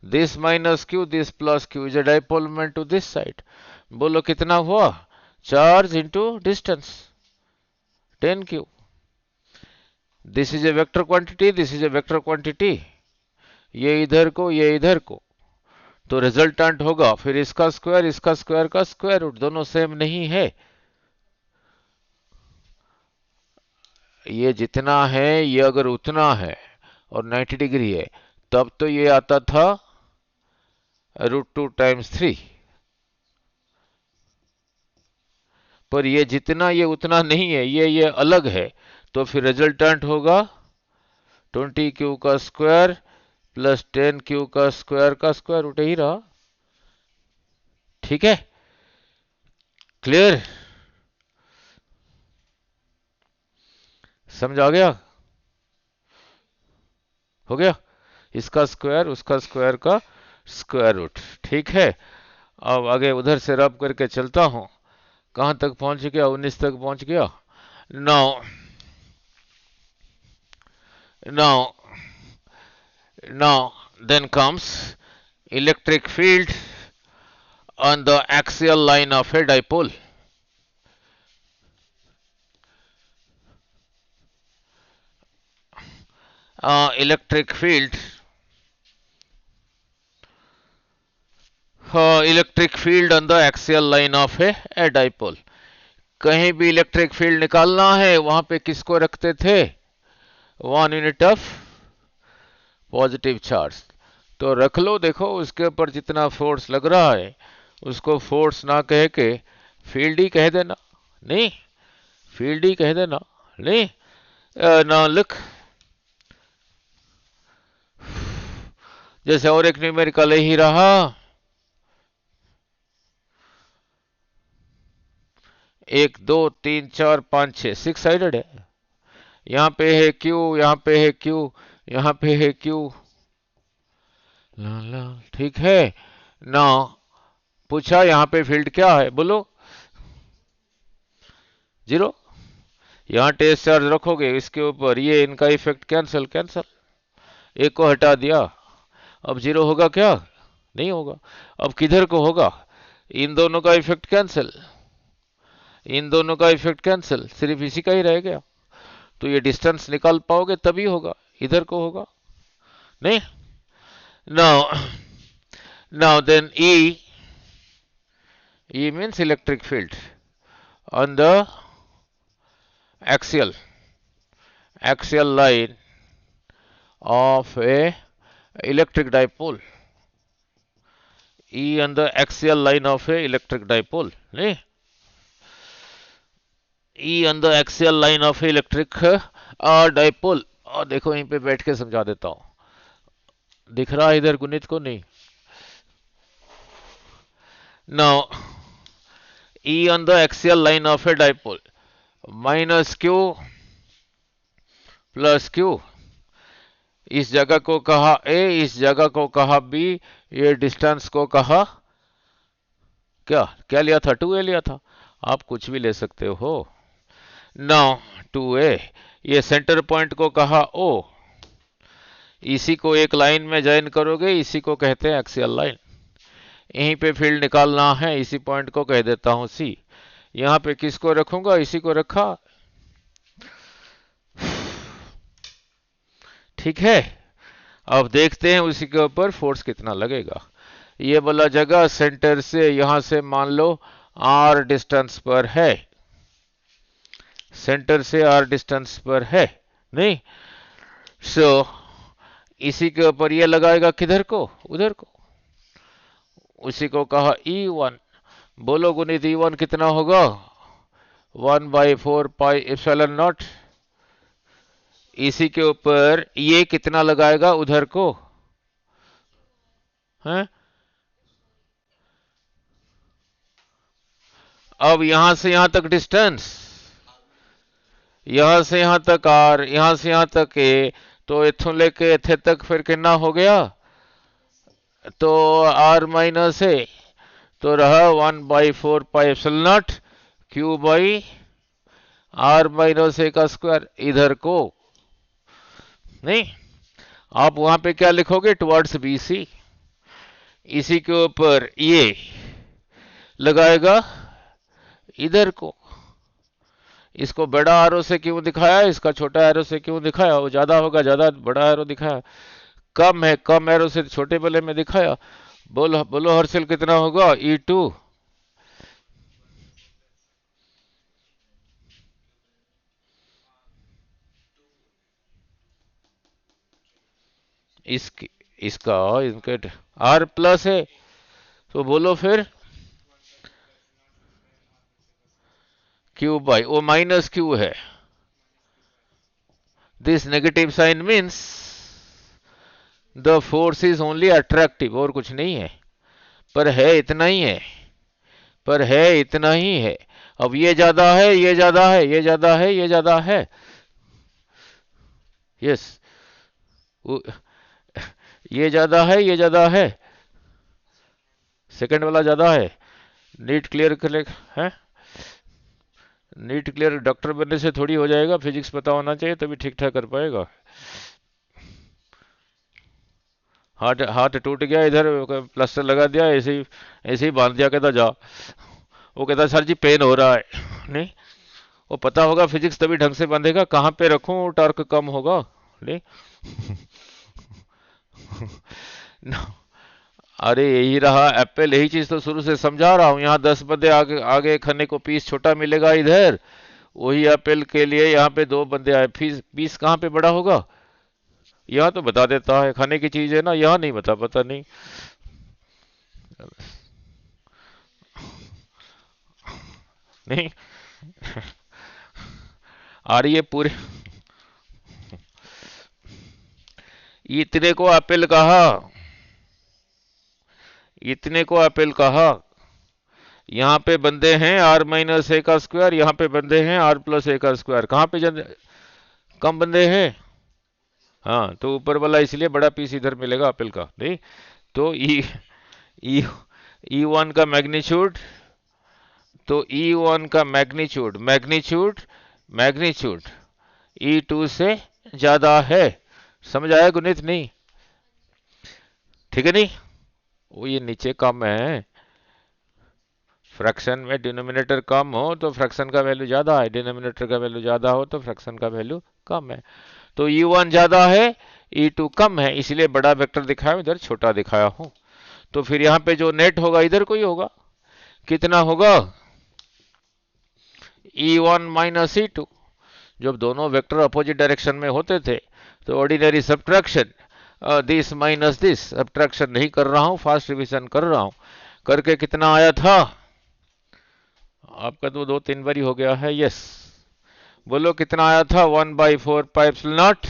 this -q, this +q is a dipole moment to this side. बोलो कितना हुआ, charge into distance 10q। This is a vector quantity, this is a vector quantity, ये इधर को ये इधर को, तो रिजल्टेंट होगा फिर इसका स्क्वायर का स्क्वायर रूट, दोनों सेम नहीं है। ये जितना है ये अगर उतना है और 90 डिग्री है तब तो ये आता था √2 टाइम्स 3, पर ये जितना ये उतना नहीं है, ये अलग है, तो फिर रिजल्टेंट होगा 20 क्यू का स्क्वायर प्लस 10 क्यू का स्क्वायर रूट ही रहा। ठीक है, क्लियर, समझ आ गया? हो गया, इसका स्क्वायर उसका स्क्वायर का स्क्वायर रूट। ठीक है, अब आगे उधर से रब करके चलता हूं, कहां तक पहुंच गया? 19 तक पहुंच गया। Now now now then comes electric field on the axial line of a dipole. Electric field on the axial line of a dipole. कहीं भी इलेक्ट्रिक फील्ड निकालना है वहां पे किसको रखते थे? 1 यूनिट ऑफ पॉजिटिव चार्ज। तो रख लो, देखो उसके ऊपर जितना फोर्स लग रहा है उसको फोर्स ना कह के फील्ड ही कह देना। नहीं, फील्ड ही कह देना। नहीं, ना लुक, जैसे और एक न्यूमेरिकल ही रहा, 1 2 3 4 5 6 6 साइडेड है। यहां पे है क्यू, यहां पे है क्यू, यहां पे है क्यू। ठीक है ना, पूछा यहां पे फील्ड क्या है, बोलो 0। यहां टेस्ट चार्ज रखोगे इसके ऊपर, ये इनका इफेक्ट कैंसल, एक को हटा दिया, अब 0 होगा क्या? नहीं होगा। अब किधर को होगा? इन दोनों का इफेक्ट कैंसिल, इन दोनों का इफेक्ट कैंसिल, सिर्फ इसी का ही रह गया। तो ये डिस्टेंस निकाल पाओगे तभी होगा, इधर को होगा नहीं। Now then E means electric field on the axial line of a electric dipole. E on the axial line of a electric dipole, नहीं? E on the axial line of a electric dipole। और देखो यहीं पे बैठ के समझा देता हूं, दिख रहा है इधर गुणित को? नहीं। Now E on the axial line of a dipole minus Q plus Q, इस जगह को कहा A, इस जगह को कहा B, ये डिस्टेंस को कहा क्या लिया था? 2A लिया था। आप कुछ भी ले सकते हो। नाउ 2A, ये सेंटर पॉइंट को कहा O, इसी को एक लाइन में ज्वाइन करोगे, इसी को कहते हैं एक्सियल लाइन। यहीं पे फील्ड निकालना है, इसी पॉइंट को कह देता हूं C। यहां पे किसको रखूंगा? इसी को रखा। ठीक है, अब देखते हैं उसी के ऊपर फोर्स कितना लगेगा। ये वाला जगह सेंटर से यहां से मान लो R डिस्टेंस पर है, सेंटर से R डिस्टेंस पर है नहीं। सो इसी के ऊपर ये लगाएगा, किधर को? उधर को। उसी को कहा E1। बोलो गुणित E1 कितना होगा? 1/4 पाई एप्सिलॉन नॉट। इसी के ऊपर ये कितना लगाएगा? उधर को है। अब यहां से यहां तक डिस्टेंस, यहां से यहां तक R, यहां से यहां तक A, तो इथों लेके इथे तक फिर कितना हो गया? तो R माइनस A, तो रहा 1/4 pi epsilon naught Q by R minus A का स्क्वायर, इधर को नहीं। आप वहां पे क्या लिखोगे? Towards BC। इसी के ऊपर ये लगाएगा इधर को। इसको बड़ा एरो से क्यों दिखाया, इसका छोटा एरो से क्यों दिखाया? वो ज्यादा होगा, ज्यादा बड़ा एरो दिखाया, कम है कम एरो से छोटे वाले में दिखाया। बोलो बोलो हर्षल, कितना होगा E2? इसकी इसका इनके R प्लस है, तो बोलो फिर Q बाई, वो माइनस Q है। This negative sign means the force is only attractive, और कुछ नहीं है, पर है इतना ही है, पर है इतना ही है। अब ये ज्यादा है, ये ज्यादा है, ये ज्यादा है, ये ज्यादा है। यस, ये ज्यादा है, ये ज्यादा है, सेकंड वाला ज्यादा है। नीट क्लियर कर ले है, नीट क्लियर डॉक्टर बनने से थोड़ी हो जाएगा, फिजिक्स पता होना चाहिए तभी ठीक ठाक कर पाएगा। हाथ हाथ टूट गया, इधर प्लास्टर लगा दिया, ऐसे ही बांध दिया, कहता जा। वो कहता सर जी पेन हो रहा है। नहीं, वो पता होगा फिजिक्स तभी ढंग से बांधेगा, कहाँ पे रखूं टॉर्क कम होगा। नहीं। अरे यही रहा एप्पल, यही चीज तो शुरू से समझा रहा हूँ। यहाँ 10 बंदे आगे आगे खाने को पीस छोटा मिलेगा इधर, वही एप्पल के लिए यहाँ पे 2 बंदे आए, पीस पीस कहाँ पे बड़ा होगा। यहाँ तो बता देता है, खाने की चीज है ना, यहाँ नहीं बता, पता नहीं। नहीं। और ये पूरे इतने को एप्पल कहा, इतने को एप्पल कहा। यहाँ पे बंदे हैं R-A का स्क्वायर, यहाँ पे बंदे हैं R+A का स्क्वायर, कहाँ पे कम बंदे हैं। हाँ, तो ऊपर वाला इसलिए बड़ा पीस इधर मिलेगा एप्पल का। नहीं, तो ई E1 का मैग्नीट्यूड, तो E1 का मैग्नीट्यूड मैग्नीट्यूड मैग्नीट्यूड E2 से ज्यादा है। समझ आया गुणित? नहीं, ठीक है नहीं। वो ये नीचे कम है, फ्रैक्शन में डिनोमिनेटर कम हो तो फ्रैक्शन का वैल्यू ज्यादा है, डिनोमिनेटर का वैल्यू ज्यादा हो तो फ्रैक्शन का वैल्यू कम है। तो E1 ज्यादा है, E2 कम है, इसलिए बड़ा वेक्टर दिखाया, इधर छोटा दिखाया हूं। तो फिर यहाँ पे जो नेट होगा इधर कोई होगा, कितना होगा E1 माइनस E2। जब दोनों वेक्टर अपोजिट डायरेक्शन में होते थे तो ordinary subtraction, this minus this, subtraction नहीं कर रहा हूं, फास्ट रिवीजन कर रहा हूं। करके कितना आया था आपका, तो 2-3 बारी हो गया है। यस, बोलो कितना आया था, 1/4 pipes not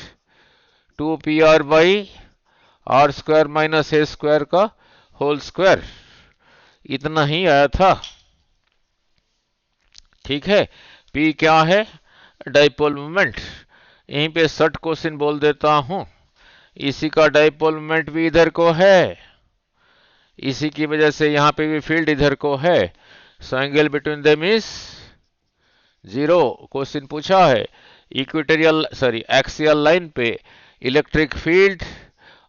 2PR/R² minus A² का होल स्क्वायर, इतना ही आया था। ठीक है, P क्या है, डाइपोल मोमेंट। यहीं पे सट क्वेश्चन बोल देता हूं, इसी का डाइपोल मोमेंट भी इधर को है, इसी की वजह से यहां पे भी फील्ड इधर को है। सो angle between them is 0। Question पूछा है इक्वेटोरियल सॉरी एक्सियल लाइन पे इलेक्ट्रिक फील्ड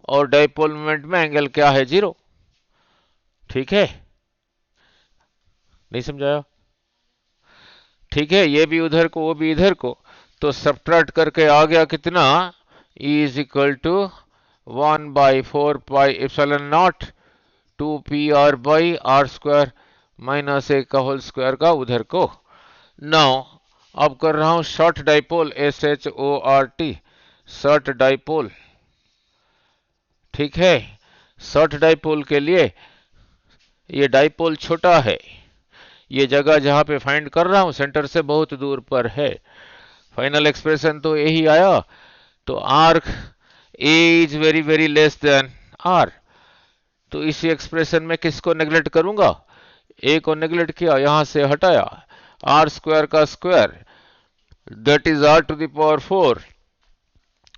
और डाइपोल मोमेंट में एंगल क्या है, 0। ठीक है, नहीं समझाया? ठीक है, ये भी उधर को वो भी इधर को, तो सब्ट्रैक्ट करके आ गया कितना, E is equal to 1/4 pi epsilon naught 2PR/R² minus A का होल स्क्वायर का उधर को। नाउ अब कर रहा हूं short dipole, SHORT, short dipole. ठीक है, शॉर्ट डाइपोल के लिए ये डाइपोल छोटा है, ये जगह जहां पे फाइंड कर रहा हूं सेंटर से बहुत दूर पर है। फाइनल एक्सप्रेशन तो यही आया, तो आर्क a is very very less than r. तो इसी एक्सप्रेशन में किसको नेग्लेक्ट करूंगा, ए को नेग्लेक्ट किया, यहां से हटाया, R² का स्क्वायर दैट इज R⁴,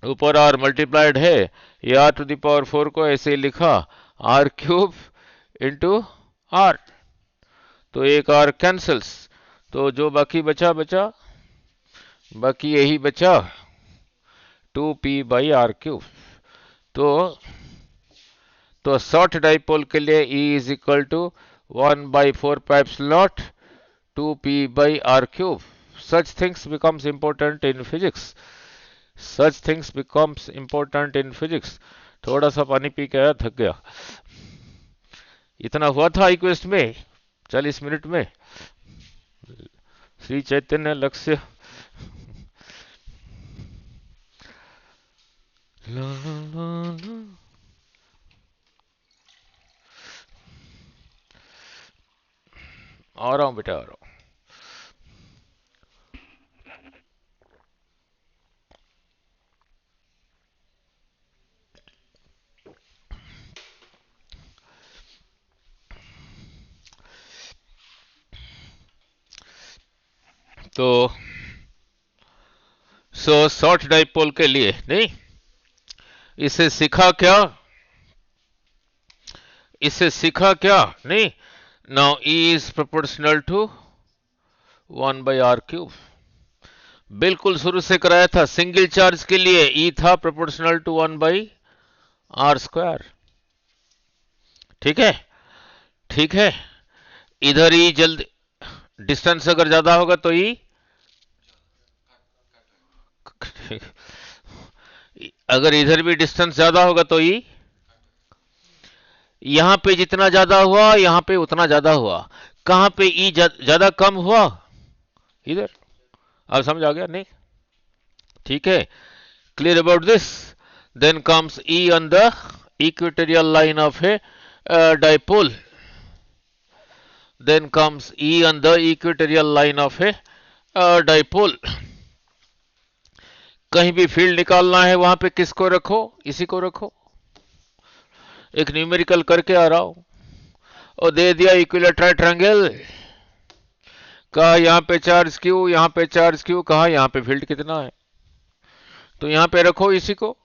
ऊपर R मल्टीप्लाइड है, ये R⁴ को ऐसे ही लिखा R³ इंटू आर, तो एक R कैंसल्स, तो जो बाकी बचा बाकी यही बचा 2P/R³। तो शॉर्ट डाइपोल के लिए E is equal to 1/4 2P/R³। Such things becomes important in physics. Such things becomes important in physics. थोड़ा सा पानी पी के आया, थक गया। इतना हुआ था रिक्वेस्ट में 40 मिनट में। श्री चैतन्य लक्ष्य ला ला ला ला। आ रहा हूं बेटा, आ रहा हूं। तो शॉर्ट डाइपोल के लिए नहीं, इसे सीखा क्या, इसे सीखा क्या नहीं। Now E is proportional to 1/r³। बिल्कुल शुरू से कराया था, सिंगल चार्ज के लिए E था प्रोपोर्शनल टू 1/r²। ठीक है, ठीक है। इधर E जल्दी, डिस्टेंस अगर ज्यादा होगा तो E अगर इधर भी डिस्टेंस ज्यादा होगा तो E यहां पे जितना ज्यादा हुआ यहां पे उतना ज्यादा हुआ। कहां पे E ज्यादा कम हुआ, इधर। अब समझ आ गया नहीं? ठीक है, clear about this. Then comes E on the equatorial line of a dipole. Then comes E on the equatorial line of a dipole. कहीं भी फील्ड निकालना है वहां पे किसको रखो, इसी को रखो। एक न्यूमेरिकल करके आ रहा हूं, और दे दिया इक्विलेटरल ट्रायंगल। कहा यहां पे चार्ज क्यू, यहां पे चार्ज क्यू, कहा यहां पे फील्ड कितना है, तो यहां पे रखो इसी को।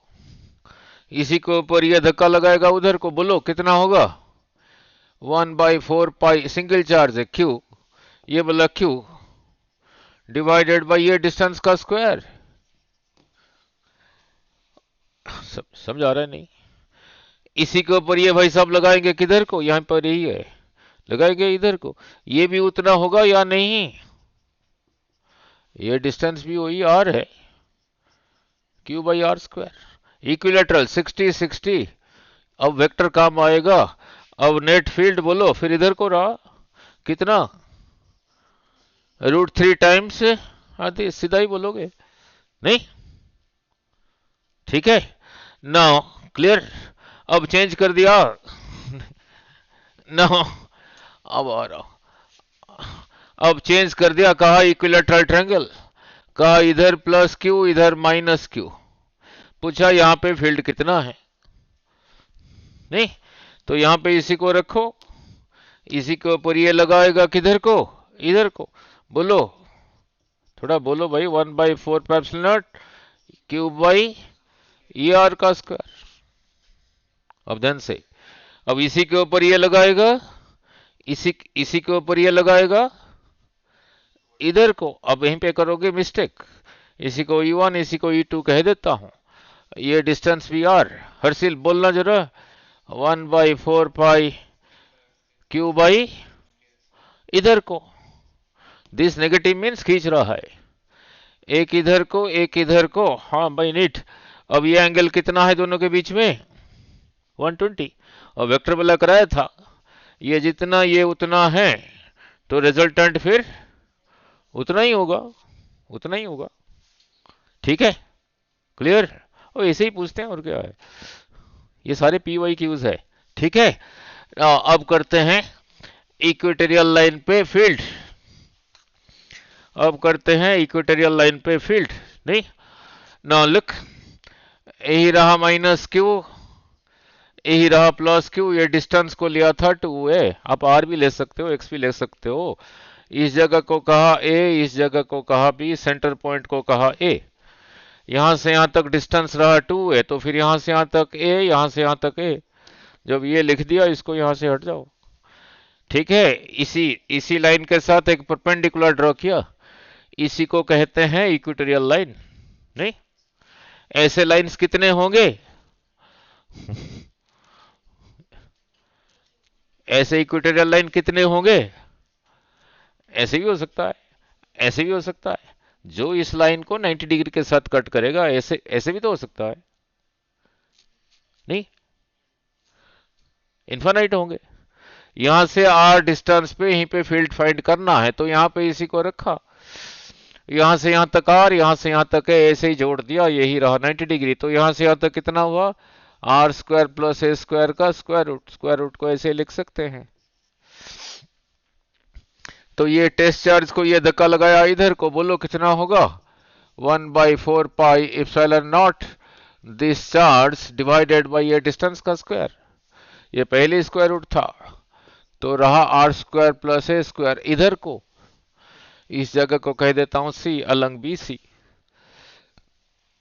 इसी के ऊपर यह धक्का लगाएगा उधर को, बोलो कितना होगा। 1/4 सिंगल चार्ज है क्यू, ये बोला क्यू डिवाइडेड बाई ये डिस्टेंस का स्क्वायर। समझ आ रहा है नहीं? इसी के ऊपर ये भाई साहब लगाएंगे किधर को, यहां पर यही है, लगाएंगे इधर को। ये भी उतना होगा या नहीं, ये डिस्टेंस भी वही आर है, Q/r²। इक्विलेटरल 60-60। अब वेक्टर काम आएगा। अब नेट फील्ड बोलो, फिर इधर को रहा कितना, √3 टाइम्स आदि, सीधा ही बोलोगे नहीं? ठीक है, नाउ क्लियर। अब चेंज कर दिया नाउ, अब आ रहा, अब चेंज कर दिया। कहा इक्विलेटरल ट्रायंगल, कहा इधर प्लस क्यू इधर माइनस क्यू, पूछा यहां पे फील्ड कितना है नहीं, तो यहां पे इसी को रखो, इसी के ऊपर ये लगाएगा किधर को, इधर को। बोलो थोड़ा बोलो भाई, 1/4 Q/ER का स्क्वायर। अब ध्यान से, अब इसी के ऊपर ये लगाएगा, इसी के ऊपर ये लगाएगा इधर को। अब यहीं पे करोगे मिस्टेक, इसी को E1 इसी को E2 कह देता हूं, ये डिस्टेंस भी R। हर्षिल बोलना जरा, 1/4 Q/ इधर को। दिस नेगेटिव मीन्स खींच रहा है, एक इधर को एक इधर को। हाँ भाई नीट। अब ये एंगल कितना है दोनों के बीच में, 120। और वेक्टर वाला कराया था, ये जितना ये उतना है, तो रिजल्टेंट फिर उतना ही होगा, उतना ही होगा। ठीक है, क्लियर। और ऐसे ही पूछते हैं और क्या है, ये सारे PYQs है। ठीक है, अब करते हैं इक्वेटोरियल लाइन पे फील्ड। अब करते हैं इक्वेटोरियल लाइन पे फील्ड नहीं। नाउ लुक, यही रहा माइनस क्यू, यही रहा प्लस क्यू। ये डिस्टेंस को लिया था 2a, आप r भी ले सकते हो, x भी ले सकते हो। इस जगह को कहा a, इस जगह को कहा b, सेंटर पॉइंट को कहा a। यहां से यहां तक डिस्टेंस रहा 2a, तो फिर यहां से यहां तक a, यहां से यहां तक a। जब ये लिख दिया, इसको यहां से हट जाओ। ठीक है, इसी लाइन के साथ एक परपेंडिकुलर ड्रॉ किया, इसी को कहते हैं इक्वेटोरियल लाइन नहीं। ऐसे लाइंस कितने होंगे ऐसे इक्वेटोरियल लाइन कितने होंगे, ऐसे भी हो सकता है, ऐसे भी हो सकता है। जो इस लाइन को 90 डिग्री के साथ कट करेगा, ऐसे ऐसे भी तो हो सकता है नहीं, इन्फानाइट होंगे। यहां से r डिस्टेंस पे यहीं पे फील्ड फाइंड करना है, तो यहां पे इसी को रखा, यहां से यहां तक r, यहां से यहां तक है, ऐसे ही जोड़ दिया, यही रहा 90 डिग्री। तो यहां से यहां तक कितना हुआ, r square plus a square का स्क्वायर रूट को ऐसे लिख सकते हैं। तो ये टेस्ट चार्ज को ये धक्का लगाया इधर को, बोलो कितना होगा, 1/4 pi epsilon naught this charge divided by ये डिस्टेंस का स्क्वायर, ये पहले स्क्वायर रूट था, तो रहा r square plus a square, इधर को इस जगह को कह देता हूं सी अलंग बी सी,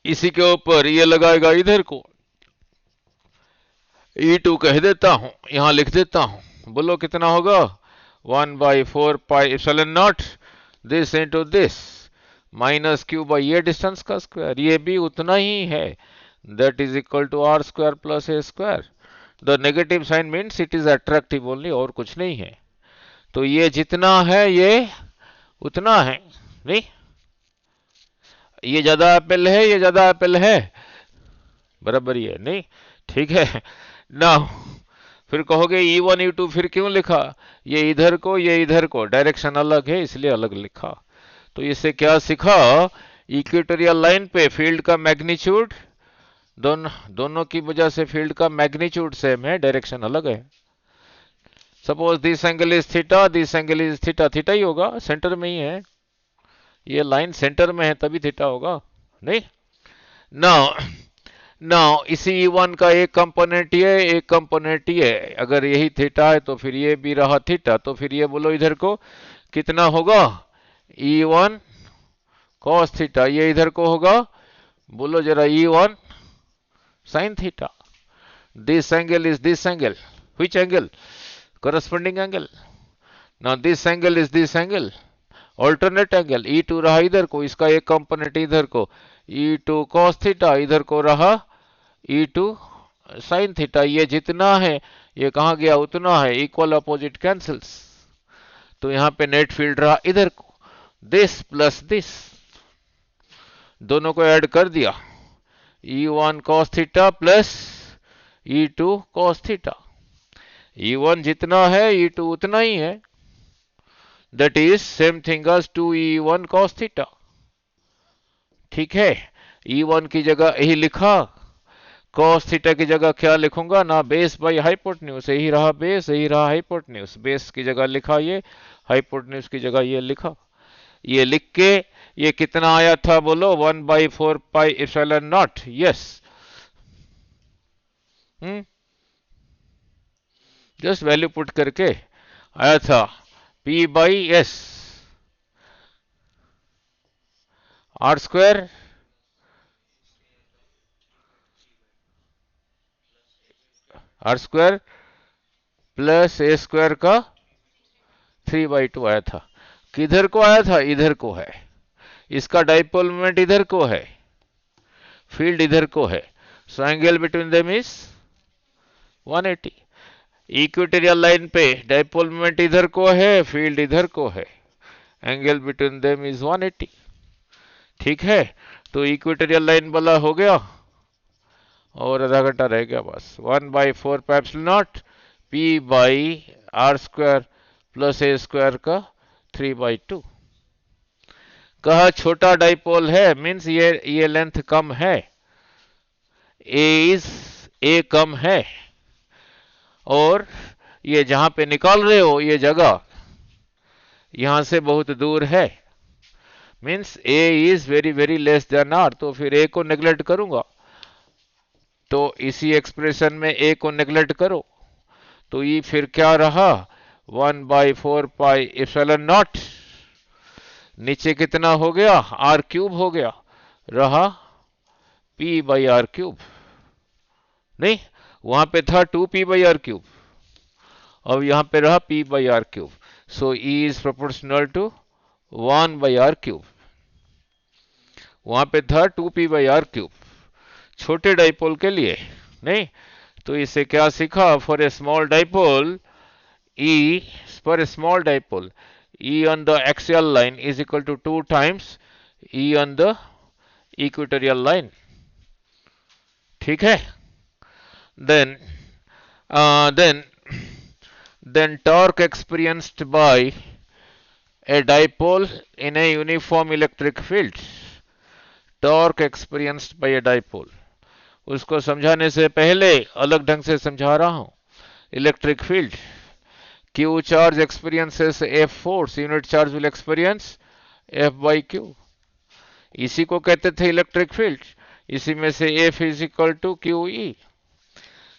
इसी के ऊपर ये लगाएगा इधर को E2 कह देता हूं, यहां लिख देता हूं, बोलो कितना होगा, 1/4 pi epsilon naught this into this minus q by ये डिस्टेंस का स्क्वायर, ये भी उतना ही है, that is equal to r square plus a square. The negative sign means it is attractive only, और कुछ नहीं है। तो ये जितना है ये उतना है, नहीं ये ज्यादा एप्पल है, ये ज्यादा एप्पल है, बराबर ही है, नहीं ठीक है ना। फिर कहोगे E1 E2 फिर क्यों लिखा, ये इधर को ये इधर को, डायरेक्शन अलग है इसलिए अलग लिखा। तो इससे क्या सीखा, इक्वेटोरियल लाइन पे फील्ड का मैग्नीट्यूड दोनों की वजह से फील्ड का मैग्नीट्यूड सेम है, डायरेक्शन अलग है। Suppose this angle is theta, this angle is theta, theta ही होगा, सेंटर में ही है, ये लाइन सेंटर में है तभी थीटा होगा, नहीं नाउ नाउ इसी E1 का एक कंपोनेंट ये, एक कंपोनेंट ये, अगर यही थीटा है तो फिर ये भी रहा थीटा, तो फिर ये बोलो इधर को कितना होगा, E1 cos थीटा, ये इधर को होगा, बोलो जरा E1 sin theta. This angle is this angle, which angle, corresponding angle, now this angle is this angle, alternate angle, E2 रहा इधर को, इसका एक कंपोनेंट इधर को E2 cos थीटा, इधर को रहा E2 sin थीटा, ये जितना है ये कहां गया उतना है, इक्वल अपोजिट कैंसिल्स, तो यहां पे नेट फील्ड रहा इधर को, दिस प्लस दिस, दोनों को ऐड कर दिया, E1 cos theta plus E2 cos theta, E1 जितना है E2 उतना ही है, that is same thing as 2E1 cos theta, ठीक है। E1 की जगह यही लिखा, cos थीटा की जगह क्या लिखूंगा ना, बेस बाई हाइपोटेन्यूज, यही रहा बेस, यही रहा हाइपोटेन्यूज, बेस की जगह लिखा ये, हाइपोटेन्यूज की जगह ये लिखा, ये लिख के ये कितना आया था बोलो, 1/4 pi epsilon naught, yes just value put करके आया था P by s, r square plus a square का 3/2 आया था, किधर को आया था, इधर को है, इसका डाइपोल मोमेंट इधर को है, फील्ड इधर को है, सो angle between them is 180। Equatorial line पे डाइपोल मोमेंट इधर को है, फील्ड इधर को है, एंगल बिटवीन देम इज 180, ठीक है। तो इक्वेटोरियल लाइन वाला हो गया, और आधा घंटा रह गया बस, 1/4 pi epsilon naught P by are square plus a square का 3/2। कहा छोटा डाइपोल है, मीन्स ये लेंथ कम है, ए कम है, और ये जहां पे निकाल रहे हो ये जगह यहां से बहुत दूर है, means a is very very less than r, तो फिर ए को नेग्लेक्ट करूंगा, तो इसी एक्सप्रेशन में ए को नेग्लेक्ट करो, तो ये फिर क्या रहा, 1/4 पाई एप्सिलॉन नॉट, नीचे कितना हो गया, आर क्यूब हो गया, रहा P बाई आर क्यूब, नहीं वहां पे था 2P बाई आर क्यूब, अब यहां पे रहा P by r cube, so E is proportional to 1 by r cube, वहां पे था 2P बाई आर क्यूब, छोटे डाइपोल के लिए, नहीं तो इससे क्या सीखा, for a small dipole E, for a small dipole, E on the axial line is equal to 2 times E on the equatorial line, ठीक है। then then torque experienced by a dipole in a uniform electric field. Torque experienced by a dipole, उसको समझाने से पहले अलग ढंग से समझा रहा हूं. Electric field, Q charge experiences F force, unit charge will experience F by Q. इसी को कहते थे इलेक्ट्रिक फील्ड. इसी में से F is equal to q E.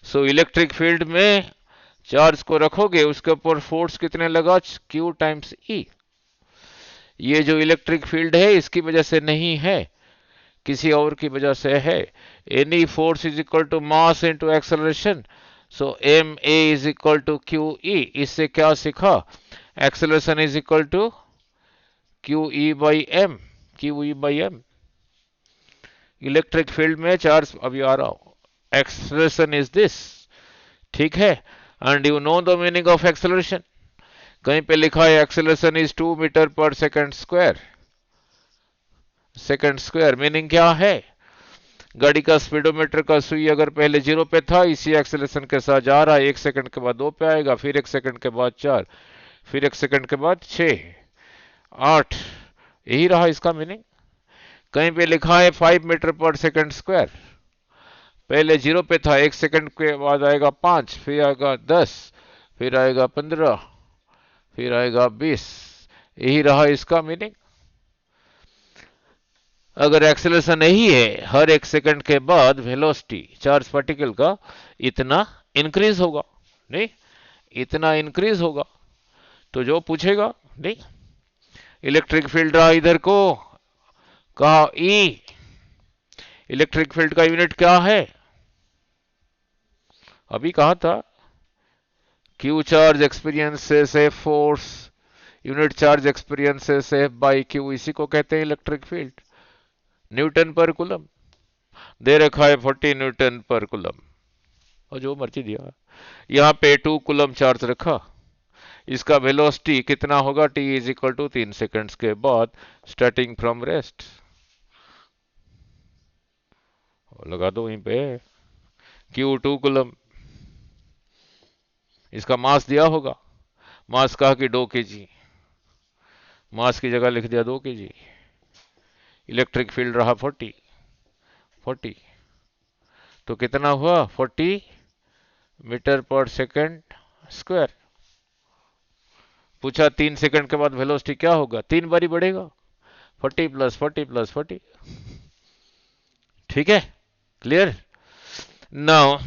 So electric field में चार्ज को रखोगे, उसके ऊपर फोर्स कितने लगा? Q times E. ये जो इलेक्ट्रिक फील्ड है इसकी वजह से नहीं है, किसी और की वजह से है. Any force is equal to mass into acceleration. So m a is equal to q E. इससे क्या सीखा? Acceleration is equal to q E by m. Q E by m. Electric field में चार्ज, अभी आ रहा हूं, acceleration is this. ठीक है. And you know the meaning of acceleration. कहीं पे लिखा है acceleration is 2 meter per second square. Second square meaning क्या है? गाड़ी का स्पीडोमीटर का सुई अगर पहले 0 पे था, इसी एक्सेलरेशन के साथ जा रहा है, 1 सेकंड के बाद 2 पे आएगा, फिर 1 सेकंड के बाद 4, फिर 1 सेकंड के बाद 6, 8. यही रहा इसका मीनिंग. कहीं पे लिखा है 5 मीटर पर सेकंड स्क्वायर. पहले 0 पे था, 1 सेकंड के बाद आएगा 5, फिर आएगा 10, फिर आएगा 15, फिर आएगा 20. यही रहा इसका मीनिंग. अगर एक्सेलरेशन यही है, हर 1 सेकंड के बाद वेलोसिटी चार्ज पार्टिकल का इतना इंक्रीज होगा, नहीं इतना इंक्रीज होगा, तो जो पूछेगा, नहीं इलेक्ट्रिक फील्ड रहा इधर को, कहा ई. इलेक्ट्रिक फील्ड का यूनिट क्या है? अभी कहा था Q charge experiences F force, unit charge experiences F by Q. इसी को कहते हैं electric field. Newton per coulomb दे रखा है, 40 न्यूटन पर कुलम, और जो मर्जी दिया. यहां पे 2 कुलम चार्ज रखा. इसका वेलोसिटी कितना होगा? t is equal to 3 seconds के बाद स्टार्टिंग फ्रॉम रेस्ट. लगा दो वहीं पे Q 2 कुलम. इसका मास दिया होगा, मास कहा कि 2 kg, मास की जगह लिख दिया 2 kg. इलेक्ट्रिक फील्ड रहा 40. तो कितना हुआ? 40 मीटर पर सेकंड स्क्वायर. पूछा 3 सेकंड के बाद वेलोसिटी क्या होगा? 3 बारी बढ़ेगा, 40 प्लस 40 प्लस 40. ठीक है, क्लियर नाउ.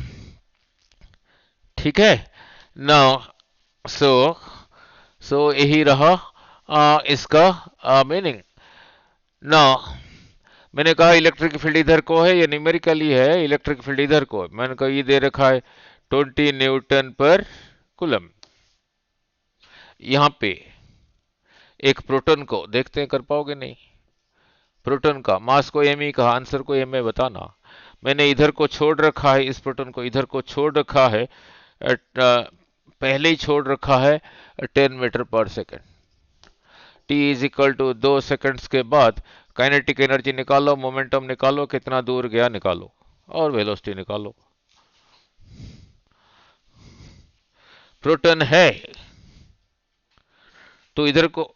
ठीक है नाउ. सो यही रहा इसका मीनिंग. नाउ मैंने कहा इलेक्ट्रिक फील्ड इधर को है, ये न्यूमेरिकली है. इलेक्ट्रिक फील्ड इधर को है, मैंने कहा ये दे रखा है 20 न्यूटन पर कुलम. यहां पे एक प्रोटॉन को देखते हैं, कर पाओगे नहीं. प्रोटॉन का मास को एम ई कहा, आंसर को एम ए बताना. मैंने इधर को छोड़ रखा है, इस प्रोटॉन को इधर को छोड़ रखा है, पहले ही छोड़ रखा है 10 meter per second. t is equal to 2 seconds के बाद काइनेटिक एनर्जी निकालो, मोमेंटम निकालो, कितना दूर गया निकालो, और वेलोसिटी निकालो. प्रोटॉन है तो इधर को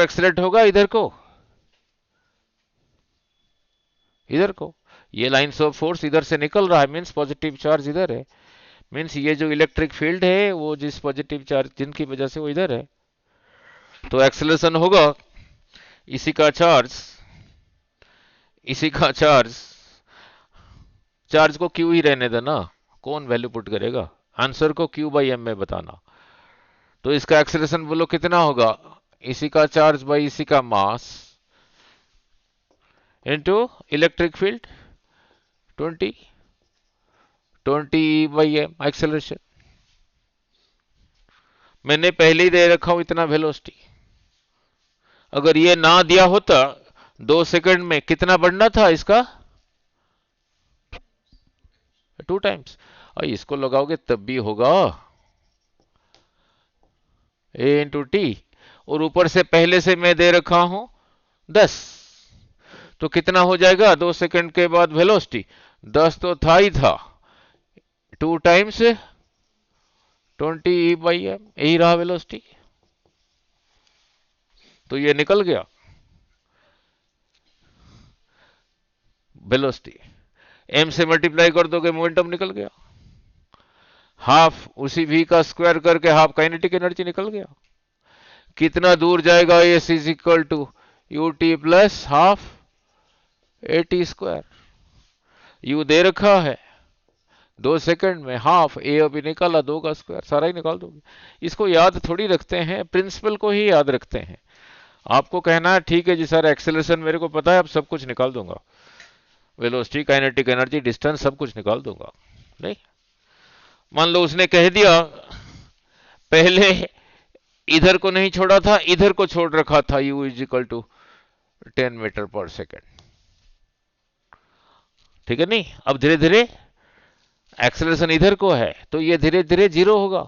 एक्सेलरेट होगा, इधर को ये लाइंस ऑफ फोर्स इधर से निकल रहा है, मींस पॉजिटिव चार्ज इधर है. मींस ये जो इलेक्ट्रिक फील्ड है वो जिस पॉजिटिव चार्ज जिनकी वजह से वो इधर है, तो एक्सेलरेशन होगा इसी का चार्ज को क्यू ही रहने देना, कौन वैल्यू पुट करेगा? आंसर को क्यू बाई एम में बताना. तो इसका एक्सेलरेशन बोलो कितना होगा? इसी का चार्ज बाई इसी का mass into electric field 20 by m acceleration. मैंने पहले ही दे रखा हूं इतना वेलोसिटी. अगर ये ना दिया होता 2 सेकंड में कितना बढ़ना था इसका? 2 टाइम्स. और इसको लगाओगे तब भी होगा a इंटू टी, और ऊपर से पहले से मैं दे रखा हूं 10, तो कितना हो जाएगा 2 सेकंड के बाद वेलोसिटी? 10 तो था ही था, 2 टाइम्स 20E/m, यही रहा वेलोसिटी। तो ये निकल गया वेलोसिटी, m से मल्टीप्लाई कर दोगे मोमेंटम निकल गया, हाफ उसी v का स्क्वायर करके हाफ काइनेटिक एनर्जी निकल गया। कितना दूर जाएगा, s is equal to u t plus half a t square. U दे रखा है 2 सेकंड में, हाफ ए अभी निकाला 2 का स्क्वायर, सारा ही निकाल दोगे। इसको याद थोड़ी रखते हैं, प्रिंसिपल को ही याद रखते हैं। आपको कहना है ठीक है जी सर एक्सेलरेशन मेरे को पता है, अब सब कुछ निकाल दूंगा, वेलोसिटी काइनेटिक एनर्जी डिस्टेंस सब कुछ निकाल दूंगा। नहीं, मान लो उसने कह दिया पहले इधर को नहीं छोड़ा था, इधर को छोड़ रखा था, u is equal to 10 meter per second. ठीक है नहीं, अब धीरे धीरे एक्सेलरेशन इधर को है तो ये धीरे धीरे जीरो होगा।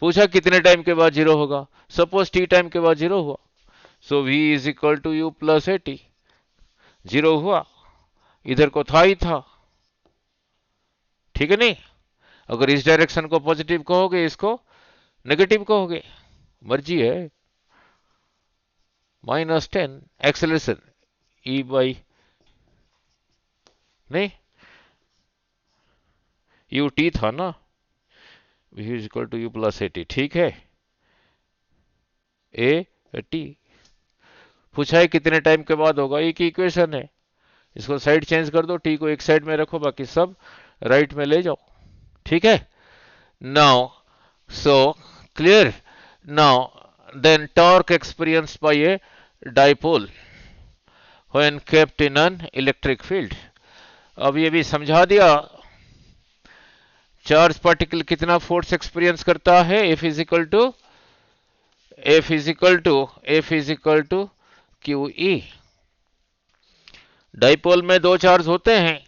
पूछा कितने टाइम के बाद जीरो होगा, सपोज t टाइम के बाद जीरो हुआ, so v is equal to u plus a t. Zero हुआ, इधर को था ही था। ठीक है नहीं, अगर इस डायरेक्शन को पॉजिटिव कहोगे, इसको नेगेटिव कहोगे, मर्जी है। -10 एक्सेलरेशन e बाई नहीं यू टी था ना, v is equal to u plus a t. ठीक है, ए टी पूछा है कितने टाइम के बाद होगा, एक ही इक्वेशन है, इसको साइड चेंज कर दो, टी को एक साइड में रखो, बाकी सब राइट में ले जाओ। ठीक है, now so clear. Now then torque experienced by a dipole when kept in an electric field. अब ये भी समझा दिया, चार्ज पार्टिकल कितना फोर्स एक्सपीरियंस करता है, F is equal to q E. Dipole में दो चार्ज होते हैं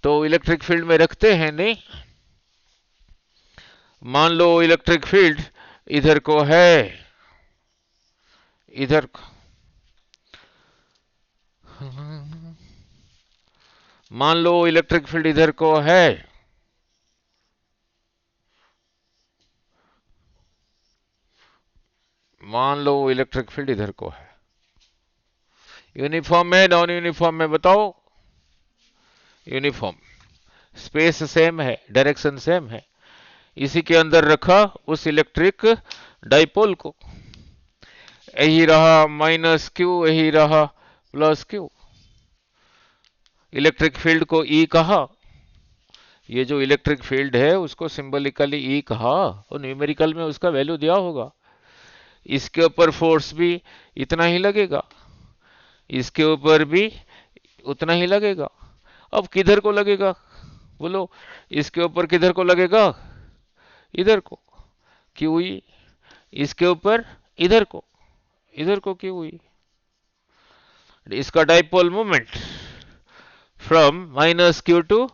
तो इलेक्ट्रिक फील्ड में रखते हैं नहीं। मान लो इलेक्ट्रिक फील्ड इधर को है, इधर मान लो इलेक्ट्रिक फील्ड इधर को है, मान लो इलेक्ट्रिक फील्ड इधर को है। यूनिफॉर्म है नॉन यूनिफॉर्म में बताओ? यूनिफॉर्म, स्पेस सेम है, डायरेक्शन सेम है। इसी के अंदर रखा उस इलेक्ट्रिक डाइपोल को, यही रहा -q, यही रहा +q। इलेक्ट्रिक फील्ड को E कहा, ये जो इलेक्ट्रिक फील्ड है उसको सिंबलिकली E कहा, और न्यूमेरिकल में उसका वैल्यू दिया होगा। इसके ऊपर फोर्स भी इतना ही लगेगा, इसके ऊपर भी उतना ही लगेगा। अब किधर को लगेगा बोलो, इसके ऊपर किधर को लगेगा, इधर को, QE। इसके ऊपर इधर को QE। इसका dipole moment from -q to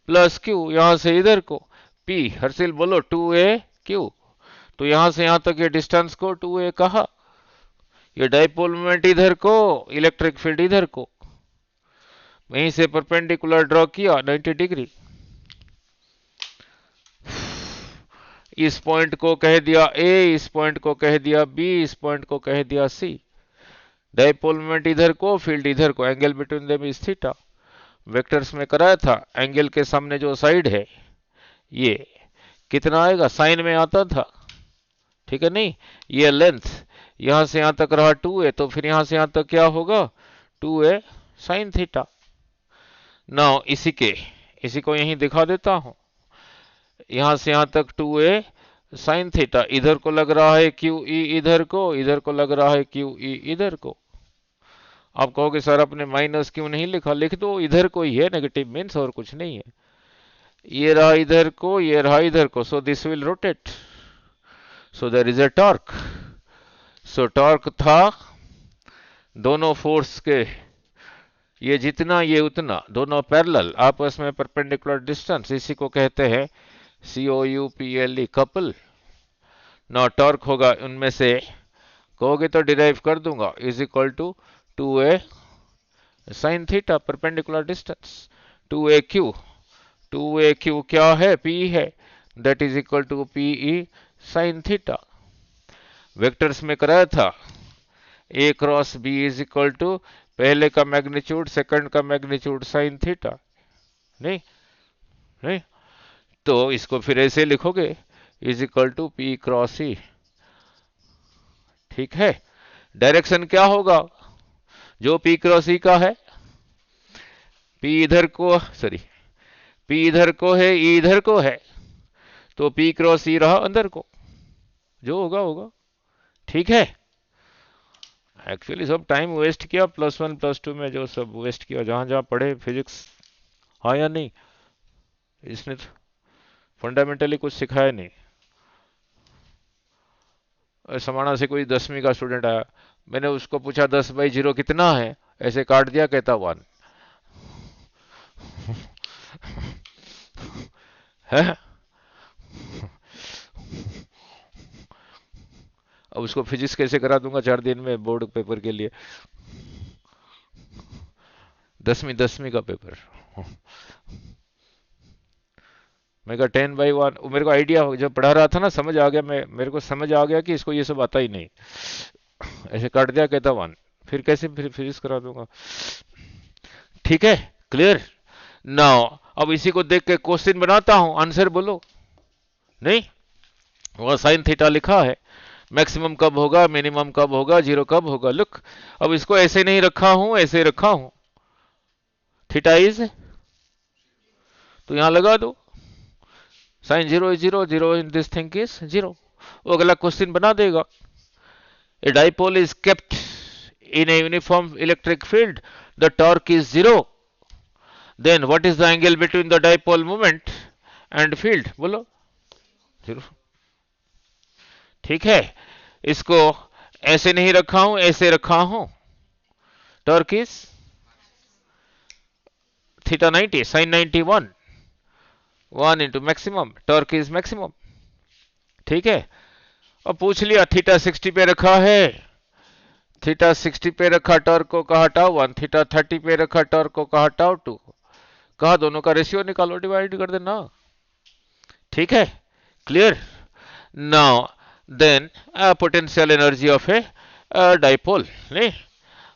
+q, यहां से इधर को P, हर्षिल बोलो 2a/q। तो यहां से यहां तक ये डिस्टेंस को 2a कहा, ये डाइपोल मोमेंट इधर को, इलेक्ट्रिक फील्ड इधर को, वहीं से परपेंडिकुलर ड्रॉ किया 90 डिग्री। इस पॉइंट को कह दिया A, इस पॉइंट को कह दिया B, इस पॉइंट को कह दिया C। डाइपोल मोमेंट इधर को, फील्ड इधर को, angle between them is theta. Vectors में कराया था, एंगल के सामने जो साइड है ये कितना आएगा, साइन में आता था। ठीक है नहीं, ये लेंथ यहां से यहां तक रहा 2a, तो फिर यहां से यहां तक क्या होगा 2a साइन थीटा। नाउ इसी को यहीं दिखा देता हूं, यहां से यहां तक 2a साइन थीटा, इधर को लग रहा है QE, इधर को लग रहा है QE, इधर को। आप कहोगे सर आपने माइनस क्यों नहीं लिखा, लिख दो, इधर को ही है, नेगेटिव मीन्स और कुछ नहीं है। ये रहा इधर को, ये रहा इधर को, so this will rotate, so there is a torque. So torque था दोनों फोर्स के, ये जितना ये उतना, दोनों पैरेलल, आपस में परपेंडिकुलर डिस्टेंस, इसी को कहते हैं COUPLE, कपल। ना टॉर्क होगा उनमें से, कहोगे तो डिराइव कर दूंगा, is equal to 2a sine theta, perpendicular distance 2aq क्या है, P है, that is equal to P E sine theta. Vectors में कराया था A cross B is equal to पहले का मैग्नीट्यूड सेकंड का मैग्नीट्यूड साइन थीटा। नहीं नहीं, तो इसको फिर ऐसे लिखोगे is equal to P cross E. ठीक है, डायरेक्शन क्या होगा जो पी क्रॉस ई का है? पी इधर को, सॉरी, पी इधर को है, ई इधर को है, तो पी क्रॉस ई रहा अंदर को, जो होगा होगा। ठीक है, एक्चुअली सब टाइम वेस्ट किया +1 +2 में, जो सब वेस्ट किया जहां जहां पढ़े फिजिक्स। हाँ या नहीं? इसने तो फंडामेंटली कुछ सिखाया नहीं। समाना से कोई 10वीं का स्टूडेंट आया, मैंने उसको पूछा 10/0 कितना है, ऐसे काट दिया, कहता 1 है। अब उसको फिजिक्स कैसे करा दूंगा 4 दिन में बोर्ड पेपर के लिए, 10वीं का पेपर। मैं कहा 10/1, मेरे को आइडिया जब पढ़ा रहा था ना, समझ आ गया, मेरे को समझ आ गया कि इसको ये सब आता ही नहीं, ऐसे काट दिया, कहता 1, फिर कैसे फिर फिजिक्स करा दूंगा। ठीक है, क्लियर नाउ। अब इसी को देख के क्वेश्चन बनाता हूं, आंसर बोलो। नहीं, वह साइन थीटा लिखा है, मैक्सिमम कब होगा, मिनिमम कब होगा, जीरो कब होगा। लुक, अब इसको ऐसे नहीं रखा हूं, ऐसे रखा हूं, थीटा इज, तो यहां लगा दो sine 0 is 0, 0 in this thing is 0। वो अगला क्वेश्चन बना देगा। A dipole is kept in a uniform electric field, the torque is 0, then what is the angle between the dipole moment and field? बोलो 0। ठीक है, इसको ऐसे नहीं रखा हूं, ऐसे रखा हूं, torque is theta 90 sine 91, 1 into maximum, torque is maximum. ठीक है, अब पूछ लिया थीटा 60 पे रखा है, थीटा 60 पे रखा, टॉर्क को कहा टाउ 1, थीटा 30 पे रखा, टॉर्क को कहा टाउ 2, कहा दोनों का रेशियो निकालो, डिवाइड कर देना। ठीक है, clear now. Then potential energy of a dipole. नहीं,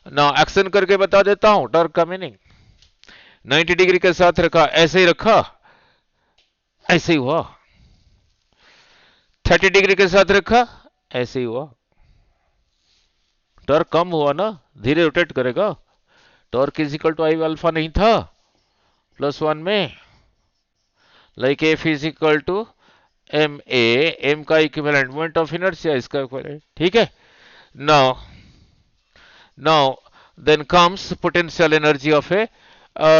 नाउ एक्शन करके बता देता हूं टॉर्क का मीनिंग। 90 डिग्री के साथ रखा, ऐसे ही रखा, ऐसे ही हुआ। 30 डिग्री के साथ रखा, ऐसे ही हुआ। टॉर्क कम हुआ ना, धीरे रोटेट करेगा। Torque is equal to I alpha नहीं था +1 में, like F is equal to M A, M का इक्विवेलेंट मोमेंट ऑफ इनर्शिया, इसका इक्विवेलेंट। ठीक है, now now then comes potential energy of a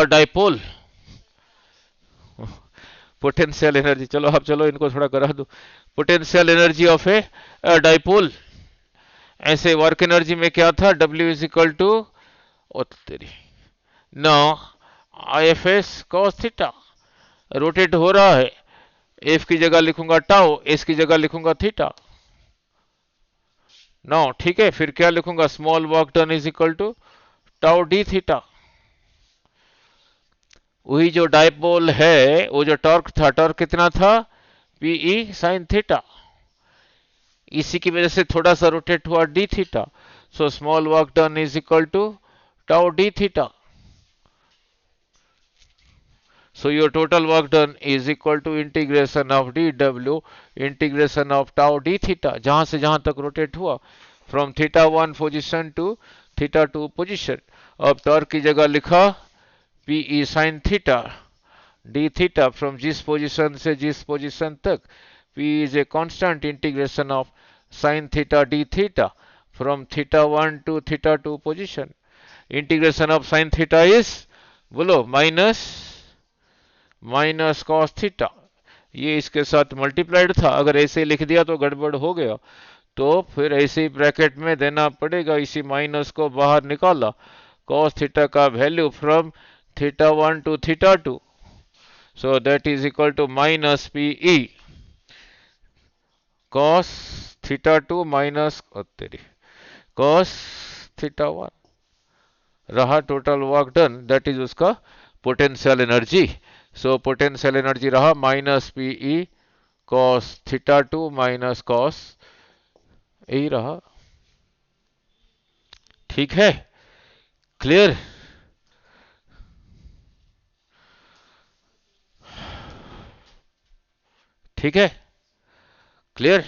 dipole. Potential energy, चलो अब चलो इनको थोड़ा करा दो। Potential energy of a dipole, ऐसे वर्क एनर्जी में क्या था, W इज इक्वल टू, तेरी नो, IFS cos थीटा, रोटेट हो रहा है, F की जगह लिखूंगा टाउ, S की जगह लिखूंगा थीटा। नो ठीक है, फिर क्या लिखूंगा, small work done is equal to tau d theta. वही जो डाइपोल है, वो जो टॉर्क था, टॉर्क कितना था, पीई साइन थीटा, इसी की वजह से थोड़ा सा रोटेट हुआ d theta, so small work done is equal to tau d theta. So your total work done is equal to integration of dw integration of tau d theta, जहां से जहां तक रोटेट हुआ, from theta 1 position to theta 2 position। अब torque की जगह लिखा pe sin theta d theta, from जिस पोजीशन से जिस पोजीशन तक, p is a constant integration of sin theta d theta from theta 1 to theta 2 position। Integration of sin theta is, बोलो, minus cos theta, ये इसके साथ multiplied था। अगर ऐसे लिख दिया तो गड़बड़ हो गया, तो फिर ऐसे ब्रैकेट में देना पड़ेगा, इसी माइनस को बाहर निकाला, कॉस थीटा का value from theta 1 to theta 2, so that is equal to minus PE cos theta 2 minus cos theta 1 रहा total work done, that is उसका potential energy. So potential energy रहा minus PE cos theta two minus cos, यही रहा। ठीक है, clear. ठीक है, clear.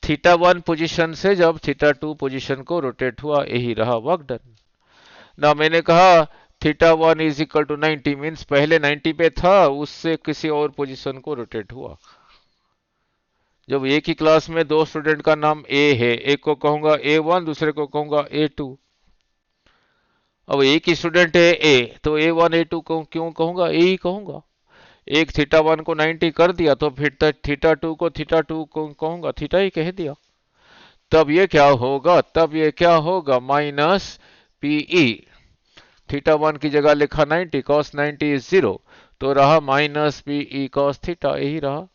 Theta one position से जब थीटा टू पोजीशन को रोटेट हुआ, यही रहा वर्क डन ना। मैंने कहा theta one is equal to 90, means पहले 90 पे था, उससे किसी और पोजीशन को रोटेट हुआ। जब एक ही क्लास में दो स्टूडेंट का नाम ए है, एक को कहूंगा A1, दूसरे को कहूंगा A2। अब एक ही स्टूडेंट है ए, तो A1 A2 को क्यों कहूंगा, ए ही कहूंगा। एक थीटा वन को 90 कर दिया, तो फिर थीटा टू को थीटा टू को कहूंगा, थीटा ही कह दिया। तब ये क्या होगा, तब ये क्या होगा, माइनस पीई। थीटा वन की जगह लिखा 90, कॉस 90 इज 0, तो रहा माइनस पीई कॉस थीटा, यही रहा,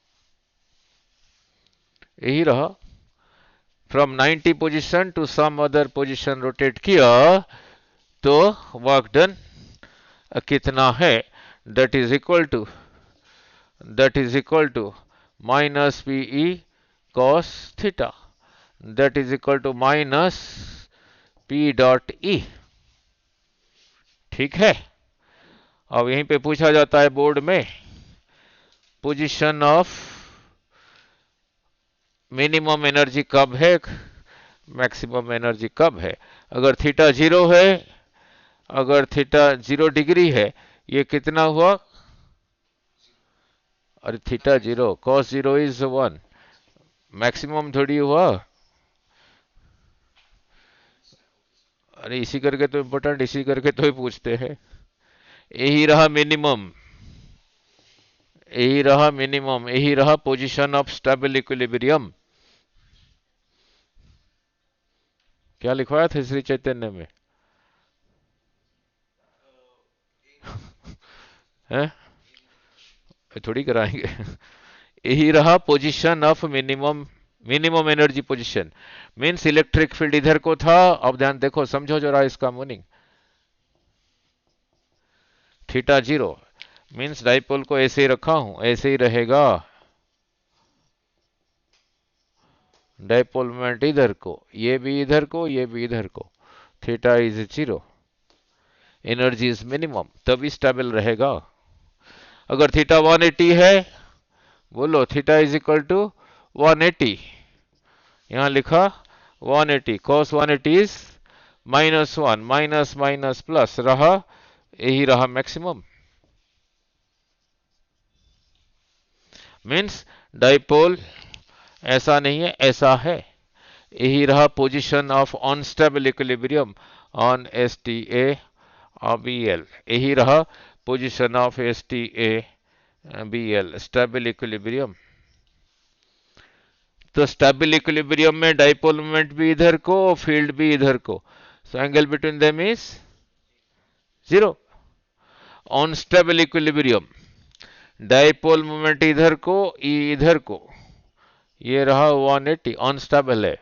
यही रहा। From 90 position to some other position rotate किया, तो वर्क डन कितना है, that is equal to minus PE cos theta, that is equal to minus P dot E. ठीक है। अब यहीं पे पूछा जाता है बोर्ड में, पोजीशन ऑफ मिनिमम एनर्जी कब है, मैक्सिमम एनर्जी कब है। अगर थीटा 0 है, अगर थीटा 0 डिग्री है, ये कितना हुआ, अरे थीटा 0 कॉस 0 इज 1, मैक्सिमम थोड़ी हुआ। अरे इसी करके तो इम्पोर्टेंट, इसी करके तो ही पूछते हैं। यही रहा मिनिमम, यही रहा मिनिमम, यही रहा पोजीशन ऑफ स्टेबल इक्विलिब्रियम। क्या लिखवाया था श्री चैतन्य में है, थोड़ी कराएंगे। यही रहा position of minimum, minimum energy position, means electric field इधर को था। अब ध्यान देखो, समझो जरा इसका मीनिंग। थीटा 0 मींस डाइपोल को ऐसे ही रखा हूं, ऐसे ही रहेगा। डाइपोल मोमेंट इधर को, ये भी इधर को, ये भी इधर को, theta is 0, energy is minimum, तभी स्टेबल रहेगा। अगर थीटा 180 है, बोलो थीटा इज इक्वल टू 180, यहां लिखा 180, cos 180 is -1, minus minus plus रहा, यही रहा मैक्सिमम। मीन्स डाइपोल ऐसा नहीं है, ऐसा है। यही रहा position of unstable equilibrium on S T A B L, यही रहा position of S T A B L, stable equilibrium. तो स्टेबल इक्विलिब्रियम में डाइपोल मोमेंट भी इधर को, फील्ड भी इधर को, so angle between them is 0। Unstable equilibrium, dipole moment इधर को, ई इधर को, ये रहा 180, अनस्टेबल है।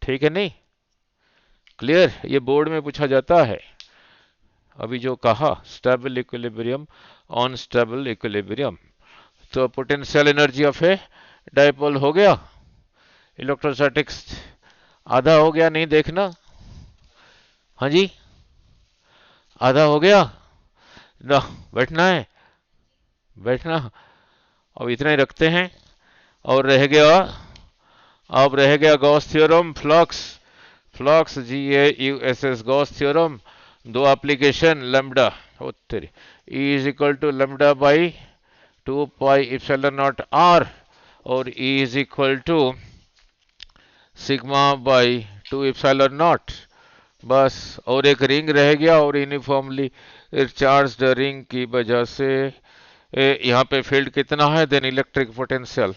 ठीक है, नहीं क्लियर, ये बोर्ड में पूछा जाता है। अभी जो कहा स्टेबल इक्विलिब्रियम, अनस्टेबल इक्विलिब्रियम, तो potential energy of a dipole हो गया। इलेक्ट्रोस्टैटिक्स आधा हो गया, नहीं देखना, हाँ जी आधा हो गया ना, बैठना है, बैठना। अब इतना ही रखते हैं, और रह गया, अब रह गया Gauss theorem, flux, flux GAUSS Gauss theorem, दो एप्लीकेशन, लैम्डा तेरी E is equal to lambda by 2 pi epsilon naught R, और E is equal to sigma by 2 epsilon naught, बस। और एक रिंग रह गया, और यूनिफॉर्मली चार्ज्ड रिंग की वजह से यहाँ पे फील्ड कितना है, then electric potential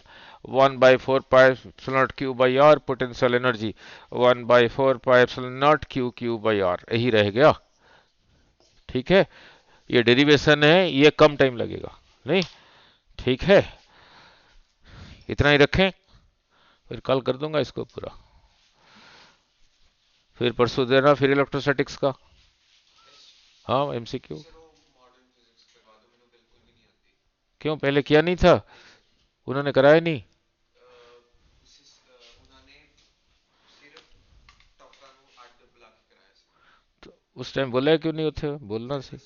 1/4 pi epsilon naught Q by R, potential energy 1/4 pi epsilon naught Q by R, यही रह गया। ठीक है, ये डेरिवेशन है, ये कम टाइम लगेगा, नहीं ठीक है, इतना ही रखें, फिर कल कर दूंगा इसको पूरा, फिर परसों देना फिर इलेक्ट्रोस्टैटिक्स का। हाँ MCQ, क्यों पहले किया नहीं था। उन्होंने कराया नहीं? तो उस टाइम बोला क्यों नहीं? उठे बोलना सी।